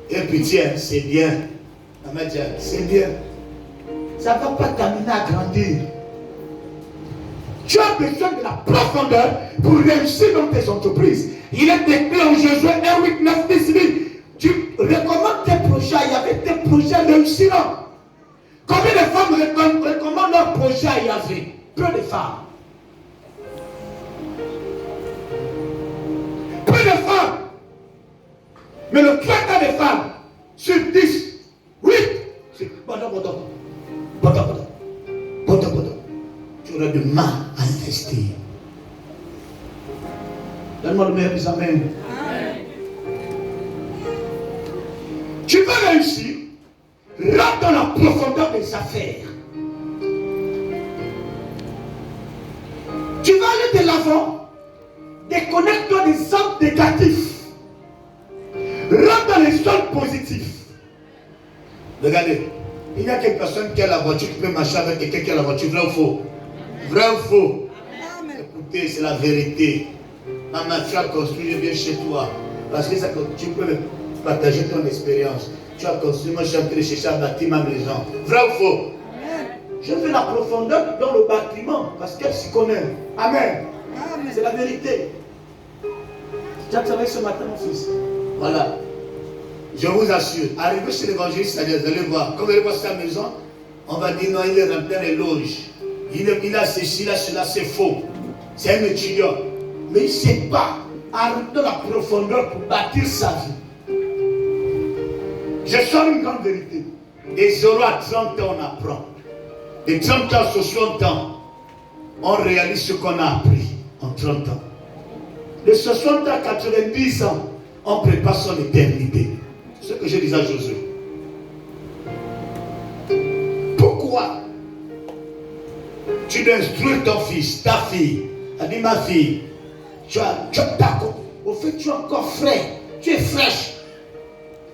Et puis tiens, c'est bien. Maman dit, c'est bien. Ça ne va pas t'amener à grandir. Tu as besoin de la profondeur pour réussir dans tes entreprises. Il est déclaré en Josué 1, 8, 9, 10, 10. Tu recommandes tes projets. Il y avait des projets réussissants. Combien de femmes recommandent leurs projets à Yahvé? Peu de femmes. Peu de femmes. Mais le 3 quarts des femmes sur 10, 8, c'est bodo. Tu auras du mal à investir. Donne-moi le meilleur des amens. Tu vas réussir. Rentre dans la profondeur des affaires. Tu vas aller de l'avant. Déconnecte-toi des hommes négatifs. Rentre dans les zones positives. Regardez, il y a quelques personnes qui ont la voiture, qui peut marcher avec quelqu'un qui a la voiture. Vrai ou faux? Vrai ou faux? Écoutez, c'est la vérité. Maman, tu as construit, je viens chez toi. Parce que ça, tu peux partager ton expérience. Tu as construit, moi je suis en train de chercher à bâtir ma maison. Vrai ou faux? Je fais la profondeur dans le bâtiment parce qu'elle s'y connaît. Amen. C'est la vérité. Tu as travaillé ce matin, mon fils. Voilà. Je vous assure, arrivé chez l'évangéliste, vous allez voir. Comme vous allez voir sa maison, on va dire non, il est rempli les loges. Il a ceci, il a cela, c'est faux. C'est un étudiant. Mais il ne sait pas arriver dans la profondeur pour bâtir sa vie. Je sors une grande vérité. Des 0 à 30 ans, on apprend. De 30 ans à 60 ans, on réalise ce qu'on a appris en 30 ans. De 60 à 90 ans, on prépare son éternité. C'est ce que je disais à Josué. Pourquoi tu dois instruire ton fils, ta fille? Elle dit, ma fille, tu as au fait, tu es encore frais, tu es fraîche.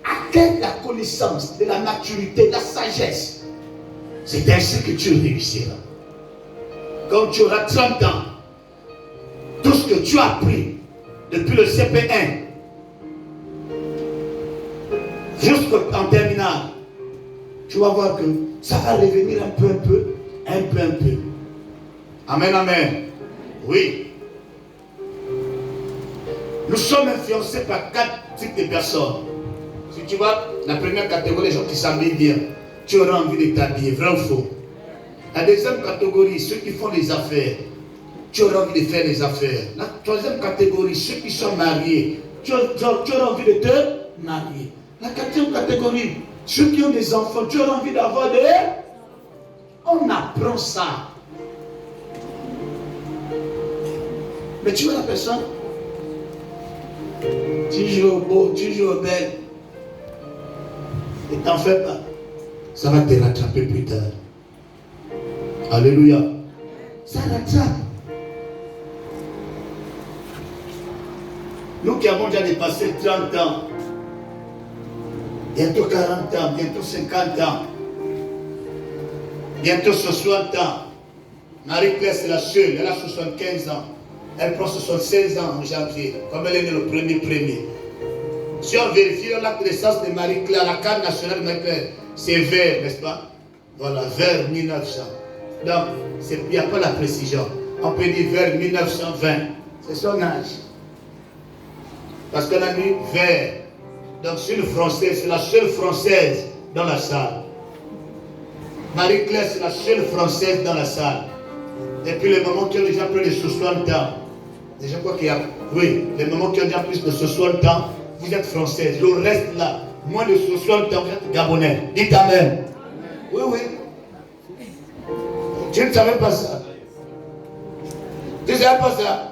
Acquiert la connaissance, de la maturité, de la sagesse. C'est ainsi que tu réussiras. Quand tu auras 30 ans, tout ce que tu as appris depuis le CP1 jusqu'en terminale, tu vas voir que ça va revenir un peu. Amen, amen. Oui. Nous sommes influencés par 4 types de personnes. Si tu vois, la première catégorie, les gens qui s'habillent bien, tu auras envie de t'habiller, vrai ou faux? La deuxième catégorie, ceux qui font des affaires, tu auras envie de faire des affaires. La troisième catégorie, ceux qui sont mariés, tu auras envie de te marier. La quatrième catégorie, ceux qui ont des enfants, tu auras envie d'avoir des... On apprend ça. Mais tu vois la personne, toujours beau, toujours belle. Ne t'en fais pas. Ça va te rattraper plus tard. Alléluia. Ça rattrape. Nous qui avons déjà dépassé 30 ans, bientôt 40 ans, bientôt 50 ans, bientôt 60 ans. Marie-Claire, c'est la seule, elle a 75 ans. Elle prend 76 ans en janvier, comme elle est née le premier. Si on vérifie l'acte de naissance de Marie-Claire, la carte nationale de Marie-Claire, c'est vert, n'est-ce pas? Voilà, vers 1900. Donc, il n'y a pas la précision. On peut dire vers 1920. C'est son âge. Parce qu'on a mis vers. Donc, c'est une Française, c'est la seule Française dans la salle. Marie-Claire, c'est la seule Française dans la salle. Depuis le moment qui ont déjà plus de 60 ans. Et je crois qu'il y a, oui, les moments qui ont déjà plus de 60 ans, vous êtes Française. Le reste là, moins de 60 ans, vous êtes Gabonais. Dites Amen. Oui. Tu ne savais pas ça. Tu ne savais pas ça.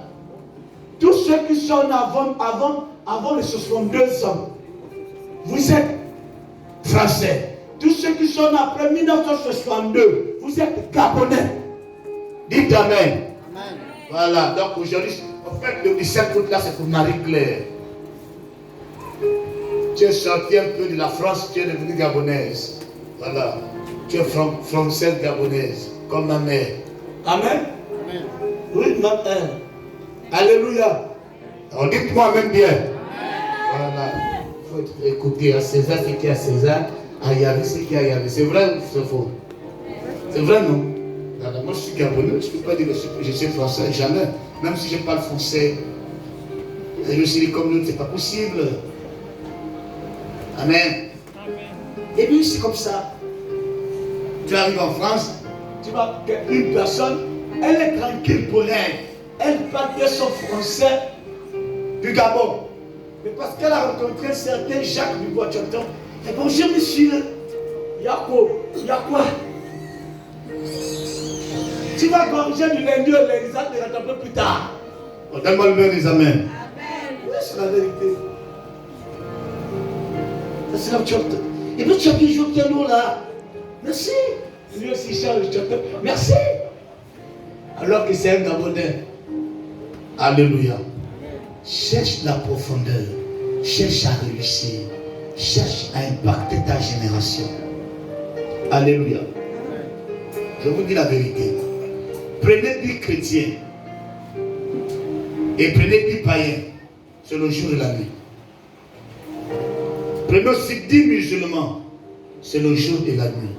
Tous ceux qui sont avant les 62 ans, vous êtes Français. Tous ceux qui sont après 1962, vous êtes Gabonais. Dites Amen. Amen. Voilà, donc aujourd'hui, en fait, le 17 août là, c'est pour Marie-Claire. Tu es sorti un peu de la France, tu es devenue gabonaise. Voilà. Tu es française gabonaise, comme ma mère. Amen. Amen. Oui, ma mère. Alléluia. Alors dites-moi même bien. Amen. Voilà. faut écouter à César ce qui est à César, à Yahvé ce qui est à Yahvé. C'est vrai ou c'est faux? C'est vrai, non? Alors, moi, je suis Gabonais, je ne peux pas dire que je suis français, jamais. Même si je parle français, et je suis comme nous, ce n'est pas possible. Amen. Et puis, c'est comme ça. Tu arrives en France, tu vois qu'une personne, elle est tranquille pour elle. Elle parle de son français du Gabon. Mais parce qu'elle a rencontré un certain Jacques du Bois-Tchonton, elle dit bonjour monsieur, il y a quoi? Tu vas gorger du lundi au lundi, ça te reste un peu plus tard. Donne-moi le meilleur des amens. Amen. Oui, c'est la vérité. Ça c'est la Tchonton. Et puis tu as bien joué au piano là. Merci. Lui aussi Charles Tchonton. Merci. Alors que c'est un Gabonais. Alléluia. Cherche la profondeur. Cherche à réussir. Cherche à impacter ta génération. Alléluia. Je vous dis la vérité. Prenez 10 chrétiens et prenez 10 païens. C'est le jour et la nuit. Prenez aussi 10 musulmans. C'est le jour et la nuit.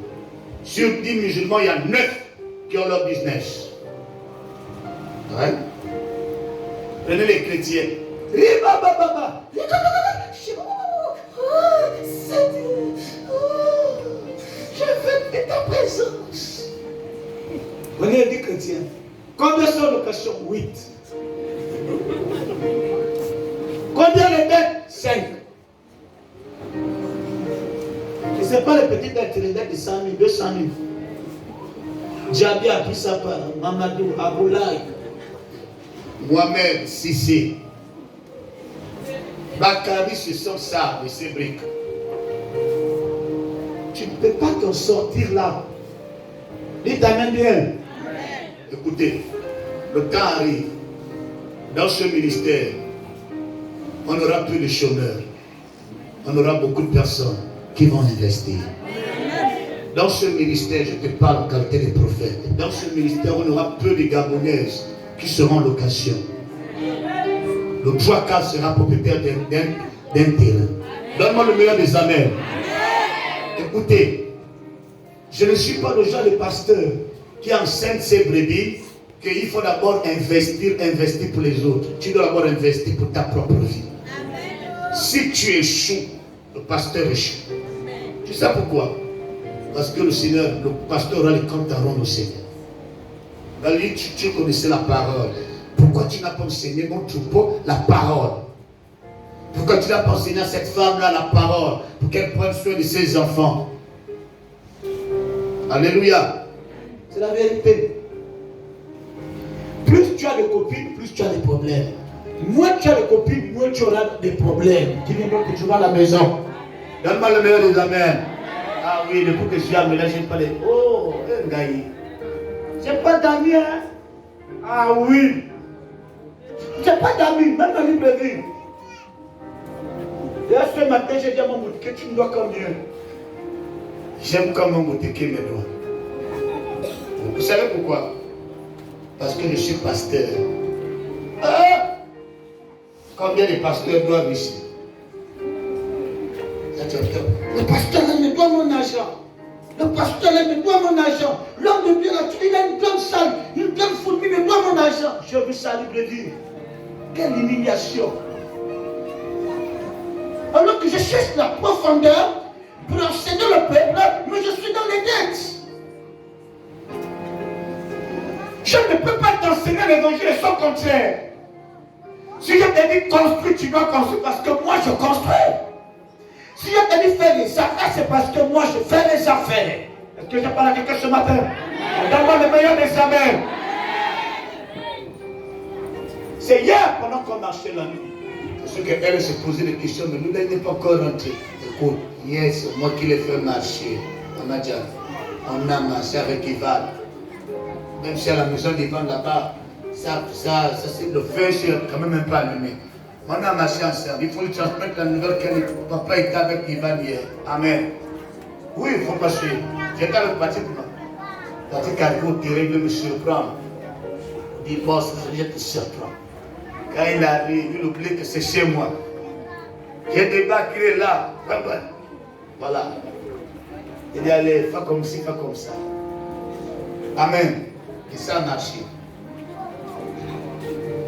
Sur 10 musulmans, il y a 9 qui ont leur business. Ouais. Prenez les chrétiens. Je veux ta présence. Prenez les chrétiens. Combien sont locations? 8. Combien les dettes? 5. Et ce n'est pas les petites dettes, les dettes de 100 000, 200 000. Djabi a pris ça par Mamadou Aboulaye. Mohamed Sissé. Bakari, ce sont ça, de ces briques. Tu ne peux pas t'en sortir là. Dis ta main bien. Écoutez, le temps arrive. Dans ce ministère, on aura plus de chômeurs. On aura beaucoup de personnes qui vont investir. Dans ce ministère, je te parle en qualité de prophète. Dans ce ministère, on aura peu de Gabonaises qui seront en location. Le 3/4 sera propriétaire d'un terrain. Donne-moi le meilleur des amens. Écoutez, je ne suis pas le genre de pasteur qui enseigne ses brebis qu'il faut d'abord investir pour les autres. Tu dois d'abord investir pour ta propre vie. Si tu échoues, le pasteur échoue. Tu sais pourquoi? Parce que le Seigneur, le pasteur aura les comptes à rendre au Seigneur. Valérie, tu connaissais la parole. Pourquoi tu n'as pas enseigné mon troupeau la parole? Pourquoi tu n'as pas enseigné à cette femme-là la parole pour qu'elle prenne soin de ses enfants? Alléluia. C'est la vérité. Plus tu as de copines, plus tu as des problèmes. Moins tu as de copines, moins tu auras des problèmes. Dis-moi que tu vas à la maison. Donne-moi le meilleur des amens. Ah oui, depuis que je suis amené là, je n'ai pas les... Oh, Ngaï. J'ai pas d'amis, hein? Ah oui. J'ai pas d'amis, même dans l'île de vie. Et ce matin, j'ai dit à mon boutique, tu me dois combien? J'aime comme mon boutique me doit. Vous savez pourquoi? Parce que je suis pasteur. Ah! Combien de pasteurs doivent ici? Le pasteur là me doit mon argent. Le pasteur là me doit mon argent. L'homme de Dieu là, il a une grande salle, une grande fourmi, me doit mon argent. Je veux ça libre vie. Quelle humiliation. Alors que je cherche la profondeur pour enseigner le peuple, mais je suis dans les dettes. Je ne peux pas t'enseigner l'évangile et son contraire. Si je t'ai dit construire, tu dois construire parce que moi je construis. Si je t'ai dit faire les affaires, c'est parce que moi je fais les affaires. Est-ce que j'ai parlé à quelqu'un ce matin? Donne-moi le meilleur des amens. C'est hier pendant qu'on marchait la nuit. Parce qu'elle se posait des questions, mais nous, elle n'est pas encore rentrée. Écoute, hier c'est moi qui l'ai fait marcher. On a déjà, on a marché avec Ivan. Même si à la maison d'Ivan là-bas, ça c'est le feu, c'est quand même pas allumé. On a marché ensemble. Il faut lui transmettre la nouvelle que papa était avec Ivan hier. Amen. Oui, il faut passer. J'étais avec Patrick. Patrick arrive au terrain, il me surprend. Il dit, boss, je te surprends. Quand il arrive, il oublie que c'est chez moi. J'ai des bas qui est là. Voilà. Il dit, allez, fais comme ci, fais comme ça. Amen. Et ça a marché.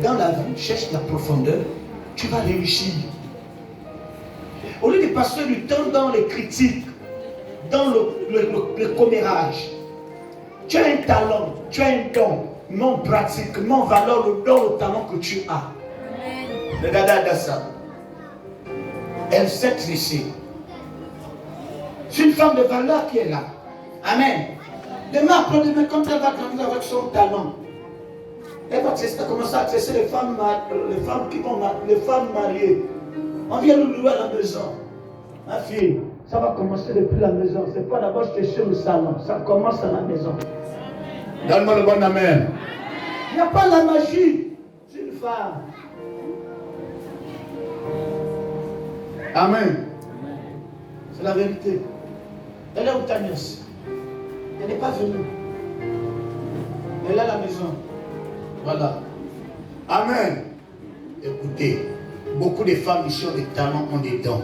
Dans la vie, cherche la profondeur, tu vas réussir. Au lieu de passer du temps dans les critiques, dans le commérage, tu as un talent, tu as un don, non pratique, non valeur, le don, le talent que tu as. Regardez Adassa. Elle s'est trissée. C'est une femme de valeur qui est là. Amen. Demain, après-demain, quand elle va grandir avec son talent, elle va commencer à tester les femmes mariées. On vient nous louer à la maison. Ma fille, ça va commencer depuis la maison. C'est pas d'abord je sur le salon. Ça commence à la maison. Donne-moi le bon amen. Il n'y a pas la magie. C'est une femme. Amen. C'est la vérité. Elle est où ta nièce? Elle n'est pas venue. Elle est à la maison. Voilà. Amen. Écoutez, beaucoup de femmes ici ont des talents, ont des dons.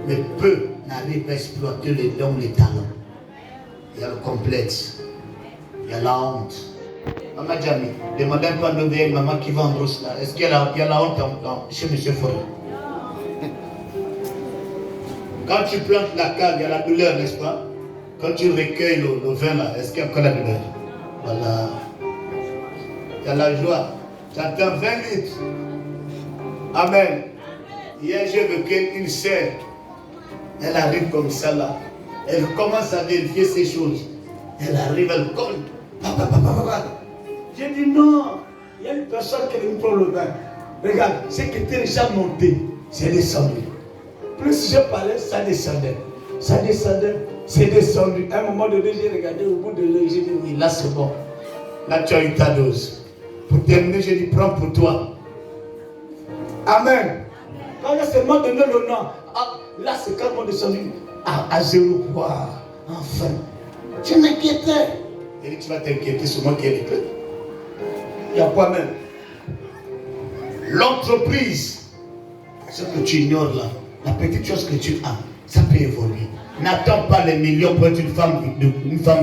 Mais peu n'arrivent à exploiter les dons, les talents. Il y a le complexe. Il y a la honte. Maman Djami, demandez un peu à nos vieilles mamans qui vont en brosse là. Est-ce qu'il y a la honte chez M. Forêt? Quand tu plantes la cave, il y a la douleur, n'est-ce pas? Quand tu recueilles le vin là, est-ce qu'il y a encore la douleur? Voilà. Il y a la joie. Tu attends 20 minutes. Amen. Hier, j'ai vécu une sœur. Elle arrive comme ça là. Elle commence à vérifier ces choses. Elle arrive, elle colle. J'ai dit non. Il y a une personne qui est venue prendre le bain. Regarde, ce qui était déjà monté, c'est descendu. Plus je parlais, ça descendait. Ça descendait, c'est descendu. À un moment donné, j'ai regardé au bout de l'œil, j'ai dit oui, là c'est bon. Là tu as eu ta dose. Pour terminer, j'ai dit prends pour toi. Amen. Quand il a seulement donné le nom, là c'est carrément descendu à 0. Wow, enfin. Tu m'inquiétais. Il dit tu vas t'inquiéter sur moi qui ai les clés. Il y a quoi même? L'entreprise, ce que tu ignores là, la petite chose que tu as, ça peut évoluer. N'attends pas les millions pour être une femme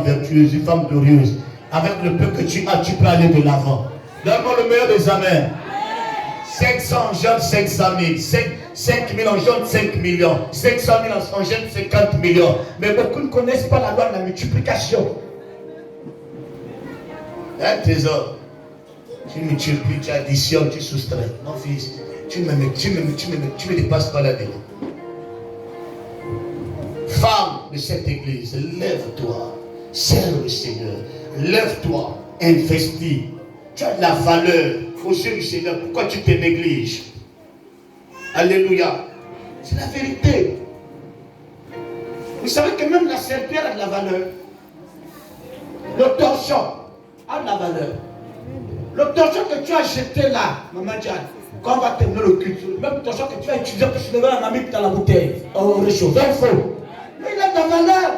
vertueuse, une femme glorieuse. Avec le peu que tu as, tu peux aller de l'avant. Donne-moi le meilleur des amens. 500 jeunes, 500 000. 5 000 en jeunes, 5 millions. 500 000 en jeunes, 50 millions. Mais beaucoup ne connaissent pas la loi de la multiplication. Un trésor. Tu multiplies, tu additionnes, tu soustrais. Mon fils, tu me dépasses pas là-dedans. Femme de cette église, lève-toi. Serve le Seigneur. Lève-toi. Investis. Tu as de la valeur aux yeux du Seigneur. Pourquoi tu te négliges? Alléluia. C'est la vérité. Vous savez que même la serpillère a de la valeur. Le torchon a de la valeur. Le torchon que tu as jeté là, Maman Diane, quand on va terminer le culte, même torchon que tu as utilisé pour soulever un ami dans la bouteille, au réchaud, c'est faux. Mais il a de la valeur.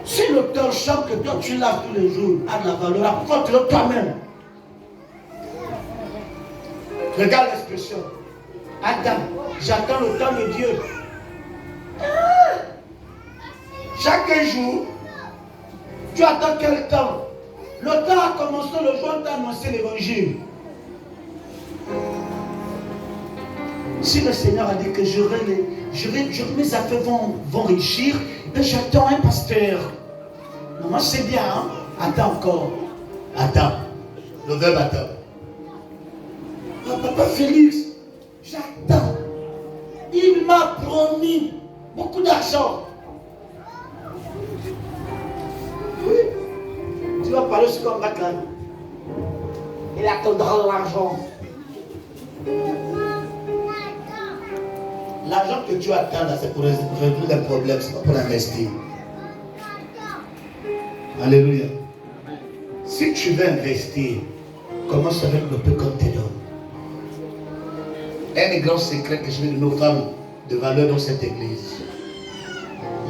Si le torchon que toi tu laves tous les jours a de la valeur, apporte-le toi-même. Regarde l'expression. Adam, j'attends le temps de Dieu. Chaque jour, tu attends quel temps? Le temps a commencé le jour où tu as annoncé l'évangile. Si le Seigneur a dit que mes affaires vont réussir, ben j'attends un pasteur. Moi c'est bien, hein? Attends encore. Attends. Le verbe attend. Papa Félix, j'attends. Il m'a promis beaucoup d'argent. Oui. Tu vas parler sur comme Baclan. Il attendra l'argent. L'argent que tu attends là, c'est pour résoudre un problème, c'est pas pour investir. Alléluia. Si tu veux investir, commence avec le peu qu'on te donne. Un des grands secrets que je mets de nos femmes de valeur dans cette église.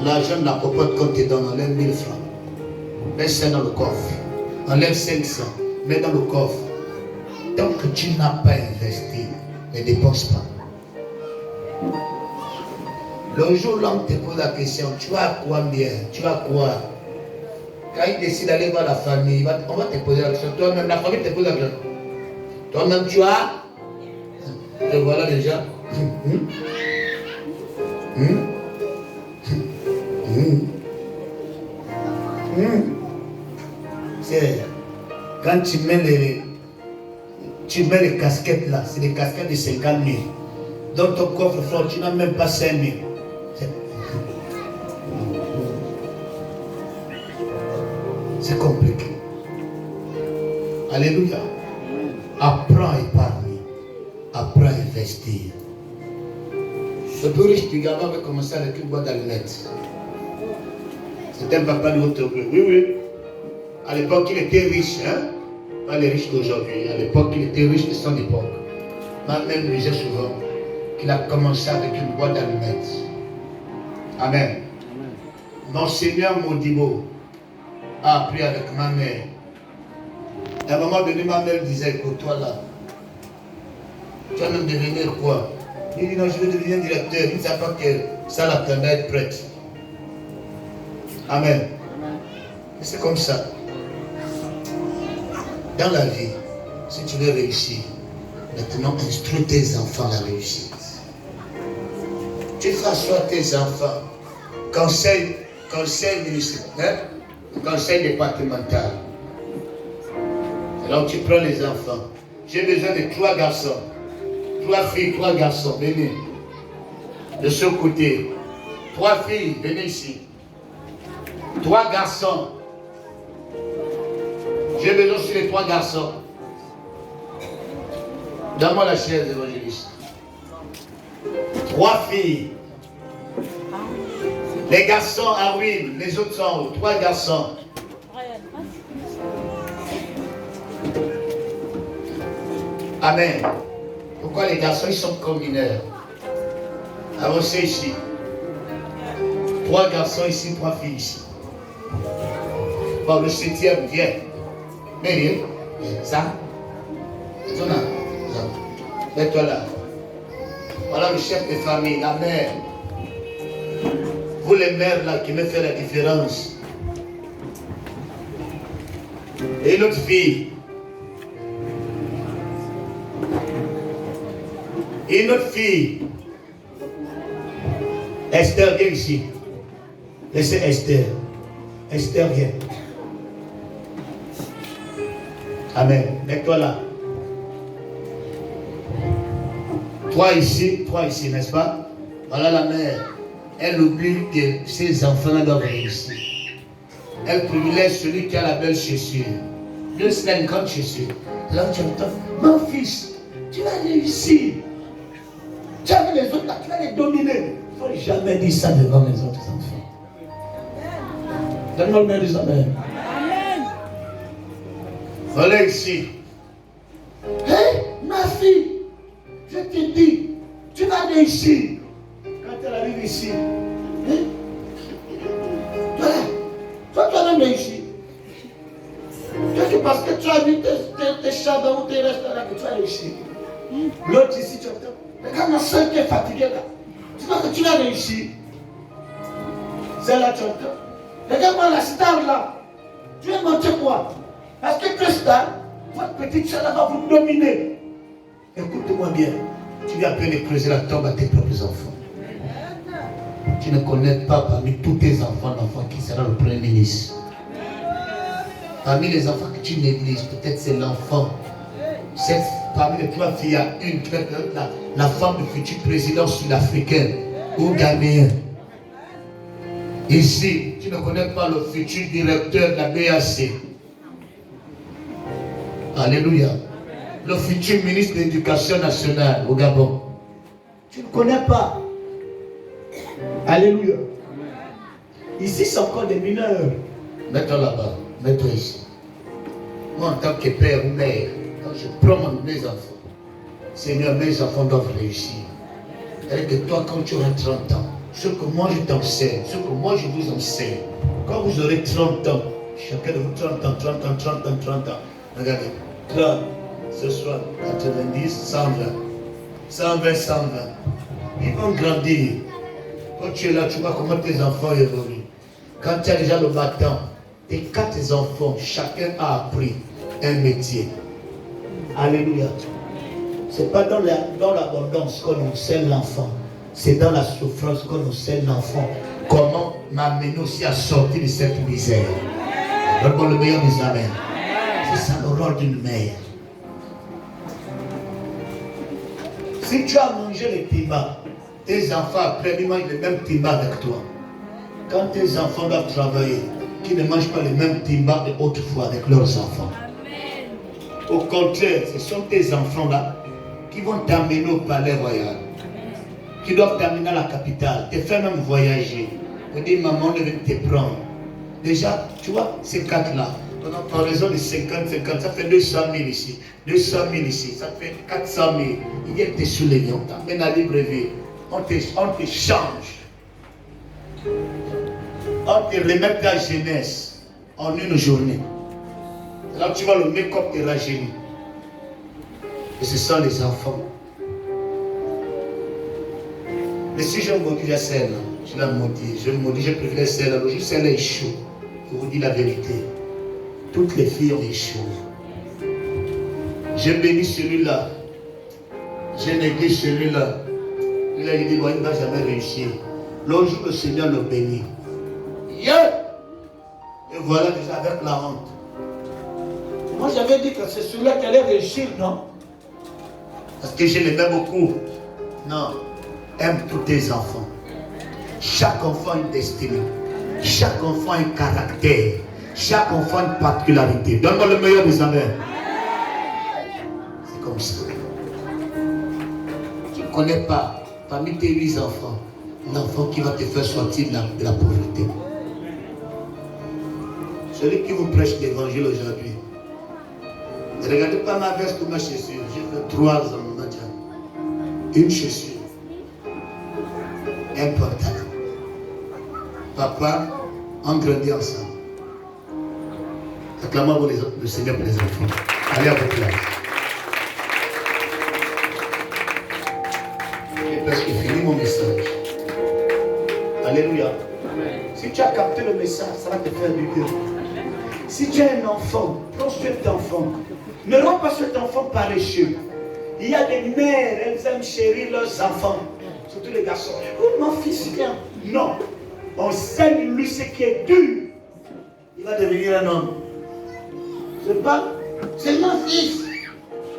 L'argent de la popote qu'on te donne, enlève 1000 francs. Mets ça dans le coffre. Enlève 500. Mets dans le coffre. Tant que tu n'as pas investi, Ne dépense pas. Le jour où l'homme te pose la question, tu as quoi bien? Tu as quoi? Quand il décide d'aller voir la famille, on va te poser la question. Toi-même, la famille te pose la question. Toi-même, tu as? Et voilà déjà. C'est quand tu mets les casquettes là, c'est des casquettes de 50 000. Dans ton coffre fort, tu n'as même pas 5 000. C'est compliqué. Alléluia. Apprends à épargner. Apprends à investir. Le plus riche du Gabon avait commencé avec une boîte d'allumettes. C'était un papa de votre bleu. Oui, oui. À l'époque, il était riche, hein? Pas les riches d'aujourd'hui. À l'époque, il était riche de son époque. Ma-même me disait souvent qu'il a commencé avec une boîte d'allumettes. Amen. Monseigneur Modibo a appris avec ma mère. À un moment donné, ma mère disait, écoute, toi là, tu vas même devenir quoi? Il dit, non, je veux devenir directeur. Il ne savait pas que ça l'attendait à être prête. Amen. Et c'est comme ça. Dans la vie, si tu veux réussir, maintenant instruis tes enfants à la réussite. Tu feras asseoir tes enfants. Conseil municipal, conseil départemental. Alors tu prends les enfants. J'ai besoin de 3 garçons. 3 filles, 3 garçons, venez. De ce côté. 3 filles, venez ici. 3 garçons. J'ai besoin sur les 3 garçons. Donne-moi la chaise, évangéliste. 3 filles. Les garçons, ah oui, les autres sont en haut. 3 garçons. Amen. Pourquoi les garçons, ils sont comme mineurs? Avancez ici. 3 garçons ici, 3 filles ici. Bon, le 7e, viens. Mais ça. Mets-toi là. Voilà le chef de famille, la mère. Vous les mères là qui me font la différence. Et l'autre fille. Et une autre fille. Esther, viens ici. Laissez Esther. Esther, viens. Amen. Mets-toi là. 3 ici, n'est-ce pas? Voilà la mère. Elle oublie que ses enfants doivent réussir. Elle privilège celui qui a la belle chaussure. Dieu, c'est une grande chaussure. Là, tu entends, mon fils, tu vas réussir. Tu as les autres là, tu vas les dominer. Il ne faut jamais dire ça devant les autres enfants. Donne-moi le meilleur des amen. Amen. Voilà ici. Hé, ma fille, je te dis, tu vas réussir. Quand elle arrive ici, hein? Toi, tu vas même réussir. C'est parce que tu as vu tes chambres ou tes restaurants que tu as réussi. L'autre ici, tu entends. Regarde ma soeur qui est fatiguée là. Tu vois que tu vas réussir. C'est là, tu entends. Regarde-moi la star là. Tu es monté quoi? Parce que tu es star, votre petite soeur là va vous dominer. Écoute-moi bien. Tu viens à peine de creuser la tombe à tes propres enfants. Tu ne connais pas parmi tous tes enfants l'enfant qui sera le premier ministre. Parmi les enfants que tu négliges, peut-être c'est l'enfant. Parmi les 3 filles, il y a une qui va être la femme du futur président sud-africain ou ghanéen. Ici, tu ne connais pas le futur directeur de la BAC. Alléluia. Le futur ministre de l'Éducation nationale au Gabon. Tu ne connais pas. Alléluia. Ici, c'est encore des mineurs. Mets-toi là-bas. Mets-toi ici. Moi, en tant que père ou mère, quand je prends mes enfants, Seigneur, mes enfants doivent réussir. C'est-à-dire que toi, quand tu auras 30 ans, ce que moi je t'enseigne, ce que moi je vous enseigne, quand vous aurez 30 ans, chacun de vous 30 ans, 30 ans, 30 ans, 30 ans, regardez, 30, ce soir, 90, 120, 120, 120. Ils vont grandir. Quand tu es là, tu vois comment tes enfants évoluent. Quand tu as déjà le bâton, tes 4 enfants, chacun a appris un métier. Alléluia. Ce n'est pas dans l'abondance qu'on scelle l'enfant. C'est dans la souffrance qu'on scelle l'enfant. Comment m'amener aussi à sortir de cette misère. Donne-moi le meilleur des amens. C'est ça le rôle d'une mère. Si tu as mangé les timba, tes enfants après ils mangent les mêmes timba avec toi. Quand tes enfants doivent travailler, qu'ils ne mangent pas les mêmes timba de autrefois avec leurs enfants. Au contraire, ce sont tes enfants là qui vont t'amener au palais royal, qui doivent t'amener à la capitale, te faire même voyager. On dit maman devait te prendre. Déjà, tu vois, ces 4 là, par raison de 50, ça fait 200 000 ici, 200 000 ici, ça fait 400 000. Ils viennent te soulever, on t'amène à Libreville, on te change. On te remet ta jeunesse en une journée. Là, tu vois le make-up te rajeunit. Et ce sont les enfants. Mais si je maudis la scène, je la maudis, je préfère celle-là. Le jour celle-là échoue. Je vous dis la vérité. Toutes les filles ont échoué. Je bénis celui-là. Je néglige celui-là. Il a dit, bon, il ne va jamais réussir. L'autre jour, le Seigneur le bénit. Yeah! Et voilà déjà avec la honte. Moi, j'avais dit que c'est celui-là qui allait réussir, non? Parce que je l'aimais beaucoup. Non. Aime tous tes enfants. Chaque enfant a une destinée. Chaque enfant a un caractère. Chaque enfant a une particularité. Donne-moi le meilleur des amens. C'est comme ça. Tu ne connais pas, parmi tes 8 enfants, l'enfant qui va te faire sortir de la pauvreté. Celui qui vous prêche l'évangile aujourd'hui. Ne regardez pas ma veste ou ma chaussure. J'ai fait 3 ans, une chaussure. Important. Papa, on grandit ensemble. Acclamons le Seigneur pour les enfants. Allez à votre place. J'ai presque fini mon message. Alléluia. Si tu as capté le message, ça va te faire du bien. Si tu as un enfant, prends cet enfant. Ne rends pas cet enfant paresseux. Il y a des mères, elles aiment chérir leurs enfants. Surtout les garçons. Oh, mon fils vient. Non. On saigne lui ce qui est dur. Il va devenir un homme. C'est pas. C'est mon fils.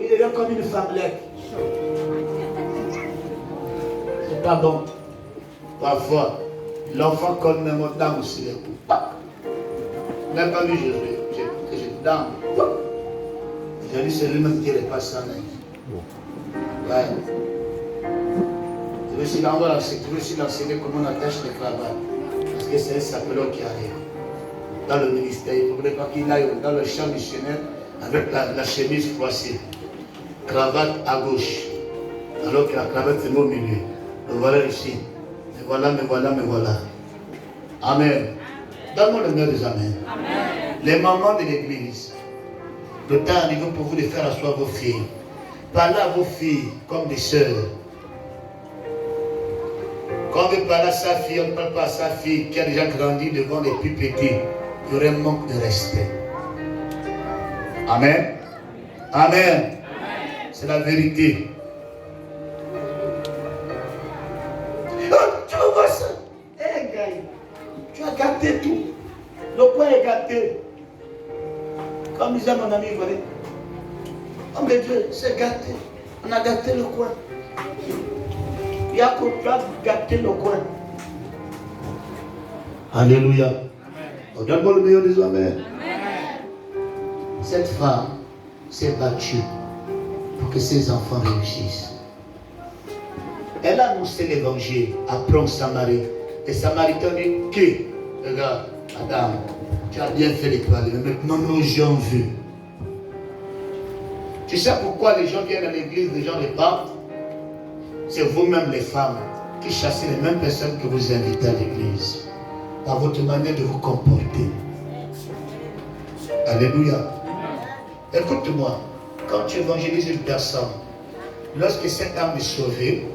Il devient comme une femmelette. C'est pas bon. Parfois, l'enfant colle même aux dames aussi les coups. Même pas vu Jésus. Je dame. J'ai dit, c'est lui-même qui repasse en elle. Ouais. Je vais aussi l'enseigner comment on attache les cravates. Parce que c'est un sapelot qui arrive. Dans le ministère, il ne faudrait pas qu'il aille dans le champ missionnaire avec la chemise froissée. Cravate à gauche. Alors que la cravate c'est au milieu. Le voilà ici. Me voilà, me voilà, me voilà. Amen. Donne-moi le meilleur des amens. Amen. Les mamans de l'église. Le temps arrive pour vous de faire asseoir vos filles. Parlez à vos filles comme des sœurs. Quand on veut parler à sa fille, on ne parle pas à sa fille qui a déjà grandi devant les plus petits. Il y aurait un manque de respect. Amen. Amen. C'est la vérité. Oh, tu vois ça? Eh, gars, tu as gâté tout. Le coin est gâté. Comme disait mon ami, vous voyez. Oh mais Dieu, c'est gâté. On a gâté le coin. Il y a qu'on doit gâter le coin. Alléluia. Donne-moi le meilleur des amens. Cette femme s'est battue pour que ses enfants réussissent. Elle a annoncé l'évangile après en Samarie. Et Samaritain dit que, regarde, madame, tu as bien fait les parler, mais maintenant nos gens vu. Tu sais pourquoi les gens viennent à l'église, les gens les partent? C'est vous-même les femmes qui chassez les mêmes personnes que vous invitez à l'église. Par votre manière de vous comporter. Alléluia. Écoute-moi, quand tu évangélises une personne, lorsque cette âme est sauvée,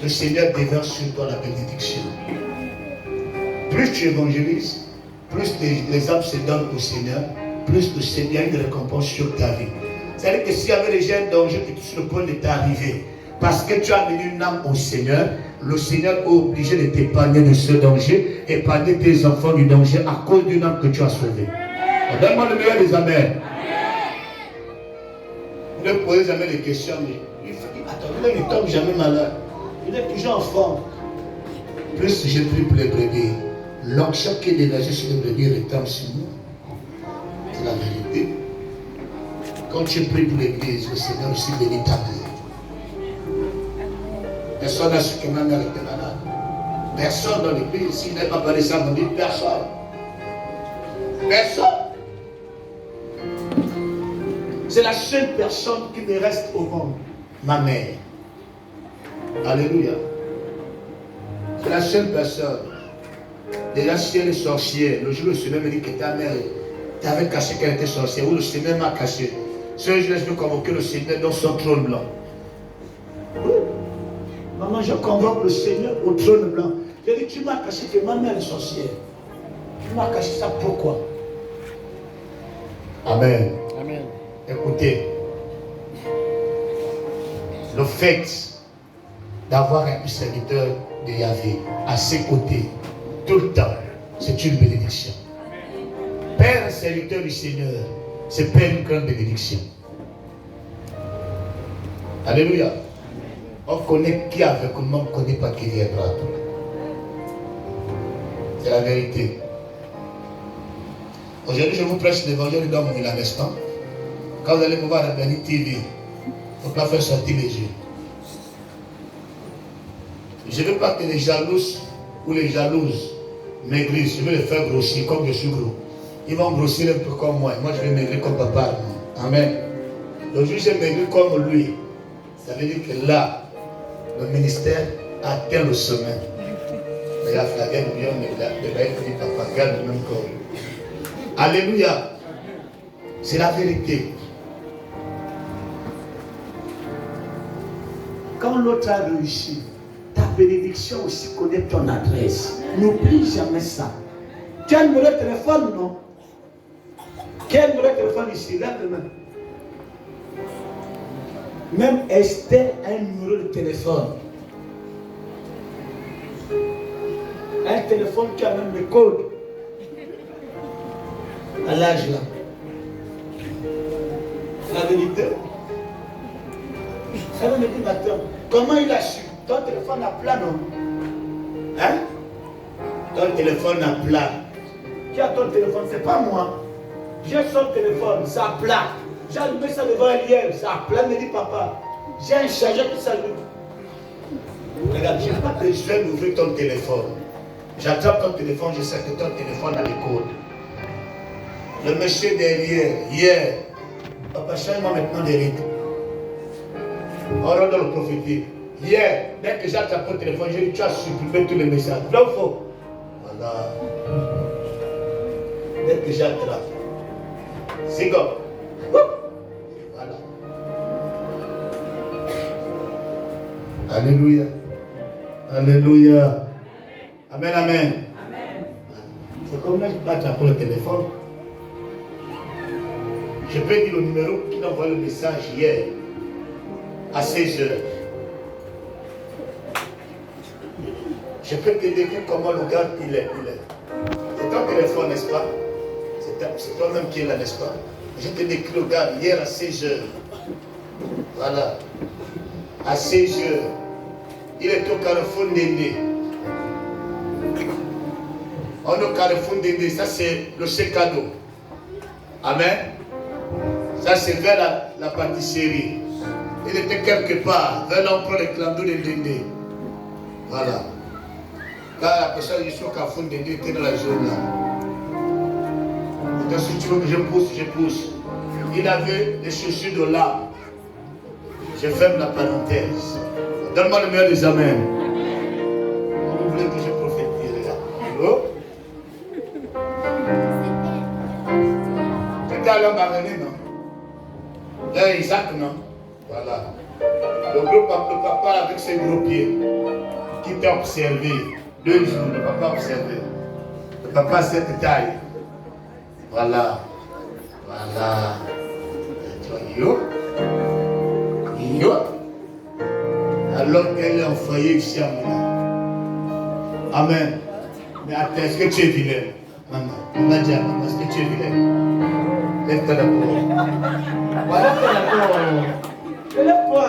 le Seigneur déverse sur toi la bénédiction. Plus tu évangélises, plus les âmes se donnent au Seigneur, plus le Seigneur a une récompense sur ta vie. C'est-à-dire que s'il y avait déjà un danger qui était sur le point de t'arriver, parce que tu as amené une âme au Seigneur, le Seigneur est obligé de t'épargner de ce danger, épargner tes enfants du danger à cause d'une âme que tu as sauvée. Donne-moi le meilleur des amens. Vous ne posez jamais des questions, mais il ne tombe jamais malade. Il est toujours en forme. Plus j'ai pris pour les brebis, l'onction qui est dégagée sur les brebis retombe sur nous. C'est la vérité. Quand tu pries pour l'église, le Seigneur aussi bénit ta vie. Personne n'a su que ma mère était malade. Personne dans l'église, s'il n'est pas parlé ça, on dit personne. Personne. C'est la seule personne qui me reste au monde. Ma mère. Alléluia. C'est la seule personne. Déjà, si elle est sorcière, le jour où le Seigneur me dit que ta mère t'avait caché qu'elle était sorcière, ou le Seigneur m'a caché. Ce jour, je vais convoquer le Seigneur dans son trône blanc. Oui. Maman, je convoque le Seigneur au trône blanc. Je dis, tu m'as caché que ma mère est sorcière. Tu m'as caché ça pourquoi? Amen. Amen. Écoutez, le fait d'avoir un serviteur de Yahvé à ses côtés tout le temps, c'est une bénédiction. Père, un serviteur du Seigneur, c'est Père une grande bénédiction. Alléluia. On connaît qui avec nous, on ne connaît pas qui viendra. C'est la vérité. Aujourd'hui, je vous prêche l'évangile dans mon village, n'est-ce pas? Quand vous allez me voir à Béni TV, il ne faut pas faire sortir les yeux. Je ne veux pas que les jalouses ou les jalouses maigrissent. Je veux les faire grossir comme je suis gros. Ils vont grossir un peu comme moi. Moi, je vais maigrir comme papa. Amen. Le jour où j'ai maigri comme lui, ça veut dire que là, le ministère atteint le sommet. Mais la flagelle bien, mais papa, garde le même corps. Alléluia. C'est la vérité. Quand l'autre a réussi, ta bénédiction aussi connaît ton adresse. N'oublie jamais ça. Tu as un numéro de téléphone, non? Quel numéro de téléphone ici? Lève le main. Même Esther a un numéro de téléphone. Un téléphone qui a même le code. À l'âge là. La vérité. Elle me dit, attends, comment il a su? Ton téléphone a plat, non? Hein? Ton téléphone a plat. Qui a ton téléphone? C'est pas moi. J'ai son téléphone, ça a plat. J'ai allumé ça devant un lien, ça a plat. Me dit, papa, j'ai un chargeur qui s'allume. Regarde, je n'ai pas besoin d'ouvrir ton téléphone. J'attrape ton téléphone, je sais que ton téléphone a les codes. Le monsieur derrière, hier, papa, change-moi maintenant des rythmes. On rentre dans le prophétique. Hier, dès que j'attrape ton téléphone, j'ai dit, tu as supprimé tous les messages. Là ou faux? Voilà. Dès que j'attrape. C'est comme. Voilà. Alléluia. Alléluia. Amen, amen. C'est comme là que je peux attraper le téléphone. Je peux dire le numéro qui envoie le message hier à 16 heures. Je peux te dire comment le gars il est. C'est ton téléphone, n'est-ce pas? C'est toi-même qui est là, n'est-ce pas? Je te décris le gars hier à 16 heures. Voilà. À 16 heures. Il est au carrefour d'Indé. On est au carrefour d'Indé. Ça, c'est le secado. Amen. Ça, c'est vers la pâtisserie. Il était quelque part, vers l'emploi des clandos de Ndende. Voilà. Quand la personne est sur le carrefour d'Indé, il était dans la zone là. Donc, si tu veux que je pousse. Il avait des chaussures de lame. Je ferme la parenthèse. Donne-moi le meilleur des amens. Vous voulez que je prophétise, là? Oh? C'était à l'homme barrené, non? Là, Isaac, non? Voilà. Le papa avec ses gros pieds, qui t'a observé 2 jours, le papa observé. Le papa a cette taille. Voilà. Voilà. Yo. Yo. Alors qu'elle est en foyer ici à Milan. Amen. Mais attends, est-ce que tu es vilain? Maman, maman, est-ce que tu es vilain? Lève-toi d'abord. Voilà, lève-toi d'abord. Lève-toi.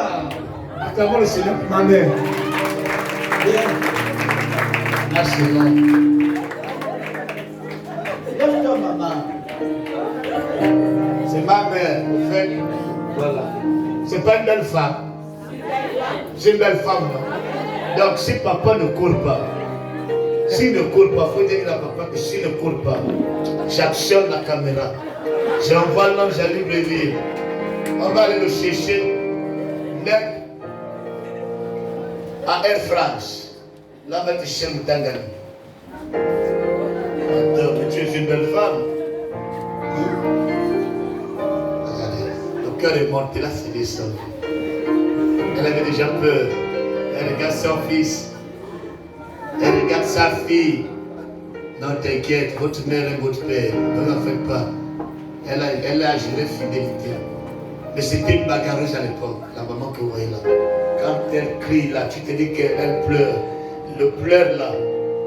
Acclamons le Seigneur pour ma mère. Viens. Ah, c'est long. Lève-toi, maman. C'est ma mère, au fait. Voilà. C'est pas une belle femme. C'est une belle femme, non? Donc, si papa ne court pas, s'il ne court pas, il faut dire à papa que s'il ne court pas, j'actionne la caméra. J'envoie l'ange à Libreville. On va aller le chercher net à Air France. Là, on va te chercher Tangani. Attends, mais tu es une belle femme. Regardez, le cœur est monté, là, c'est descendu. Elle avait déjà peur. Elle regarde son fils. Elle regarde sa fille. Non, t'inquiète, votre mère et votre père. Ne n'en faites pas. Elle a géré fidélité. Mais c'était une bagarreuse à l'époque, la maman que vous voyez là. Quand elle crie là, tu te dis qu'elle pleure. Le pleur là,